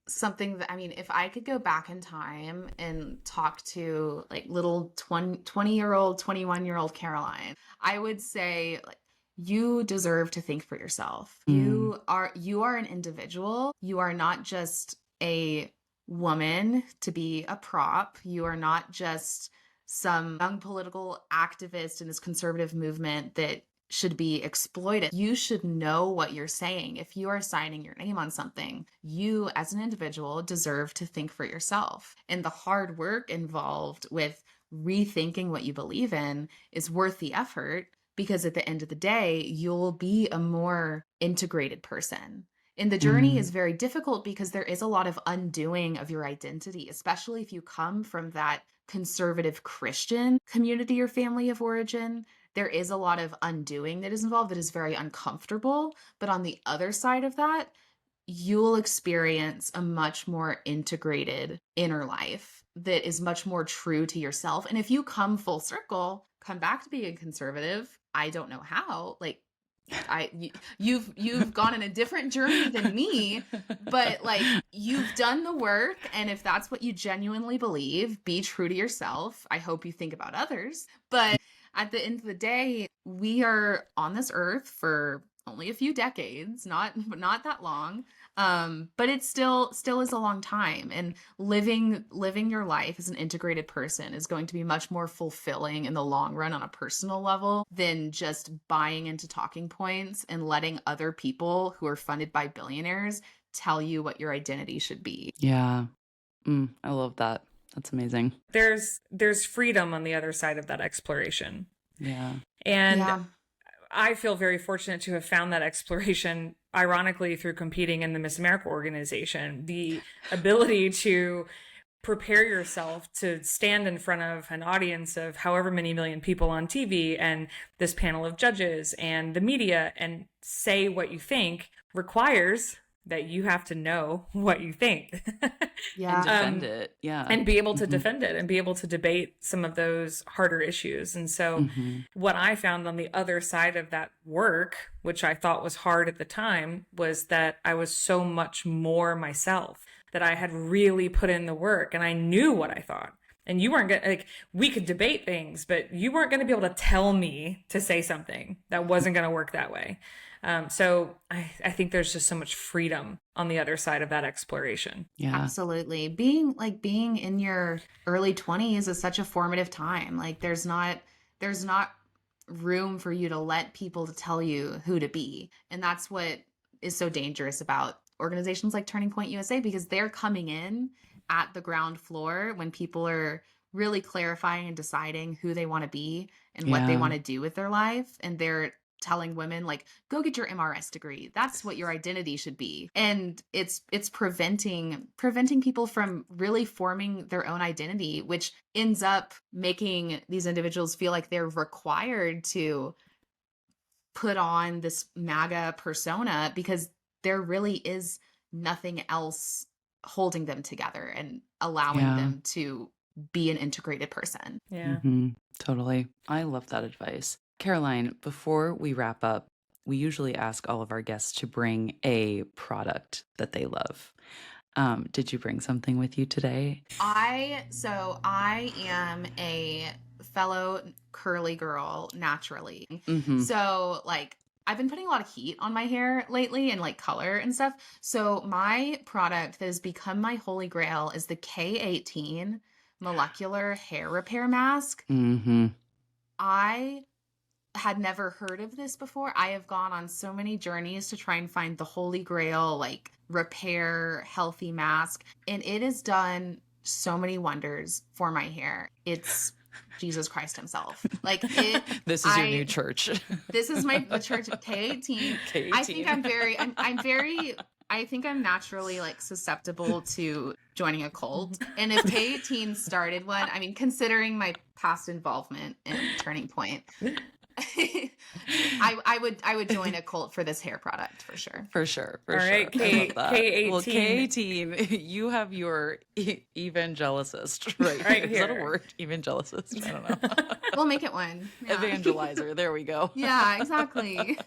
something that, I mean, if I could go back in time and talk to like little 20-year-old, 21-year-old Caroline, I would say, like, you deserve to think for yourself. You are an individual. You are not just a woman to be a prop. You are not just some young political activist in this conservative movement that should be exploited. You should know what you're saying. If you are signing your name on something, you as an individual deserve to think for yourself. And the hard work involved with rethinking what you believe in is worth the effort, because at the end of the day, you'll be a more integrated person. And the journey is very difficult because there is a lot of undoing of your identity, especially if you come from that conservative Christian community or family of origin. There is a lot of undoing that is involved that is very uncomfortable. But on the other side of that, you'll experience a much more integrated inner life that is much more true to yourself. And if you come full circle, come back to being conservative, I don't know how, like, you've gone on a different journey than me, but like, you've done the work. And if that's what you genuinely believe, be true to yourself. I hope you think about others. But at the end of the day, we are on this earth for only a few decades, not that long. But it still is a long time. And living your life as an integrated person is going to be much more fulfilling in the long run on a personal level than just buying into talking points and letting other people who are funded by billionaires tell you what your identity should be. Yeah. I love that. That's amazing. There's freedom on the other side of that exploration. Yeah. And I feel very fortunate to have found that exploration, ironically, through competing in the Miss America organization. The ability to prepare yourself to stand in front of an audience of however many million people on TV and this panel of judges and the media and say what you think requires that you have to know what you think. And defend it. Yeah. And be able to defend it and be able to debate some of those harder issues. And so what I found on the other side of that work, which I thought was hard at the time, was that I was so much more myself, that I had really put in the work and I knew what I thought. And you weren't going to, like, we could debate things, but you weren't going to be able to tell me to say something that wasn't going to work that way. So I think there's just so much freedom on the other side of that exploration. Yeah, absolutely. Being in your early 20s is such a formative time. Like there's not room for you to let people to tell you who to be. And that's what is so dangerous about organizations like Turning Point USA, because they're coming in at the ground floor when people are really clarifying and deciding who they want to be and what they want to do with their life. And they're telling women, like, go get your MRS degree. That's what your identity should be. And it's preventing people from really forming their own identity, which ends up making these individuals feel like they're required to put on this MAGA persona because there really is nothing else holding them together and allowing them to be an integrated person. Yeah. Totally. I love that advice. Caroline, before we wrap up, we usually ask all of our guests to bring a product that they love. Did you bring something with you today? I am a fellow curly girl naturally. So like I've been putting a lot of heat on my hair lately and like color and stuff. So my product that has become my holy grail is the K18 molecular hair repair mask. I had never heard of this before. I have gone on so many journeys to try and find the holy grail, like repair healthy mask. And it has done so many wonders for my hair. It's Jesus Christ himself. Like this is your new church. This is the church of K18. I think I'm naturally like susceptible to joining a cult. And if K18 started one, I mean, considering my past involvement in Turning Point, I would join a cult for this hair product for sure. For sure. All right, K18. Well, K18, you have your evangelicist right here. Is that a word? Evangelicist? I don't know. We'll make it one. Yeah. Evangelizer. There we go. Yeah, exactly.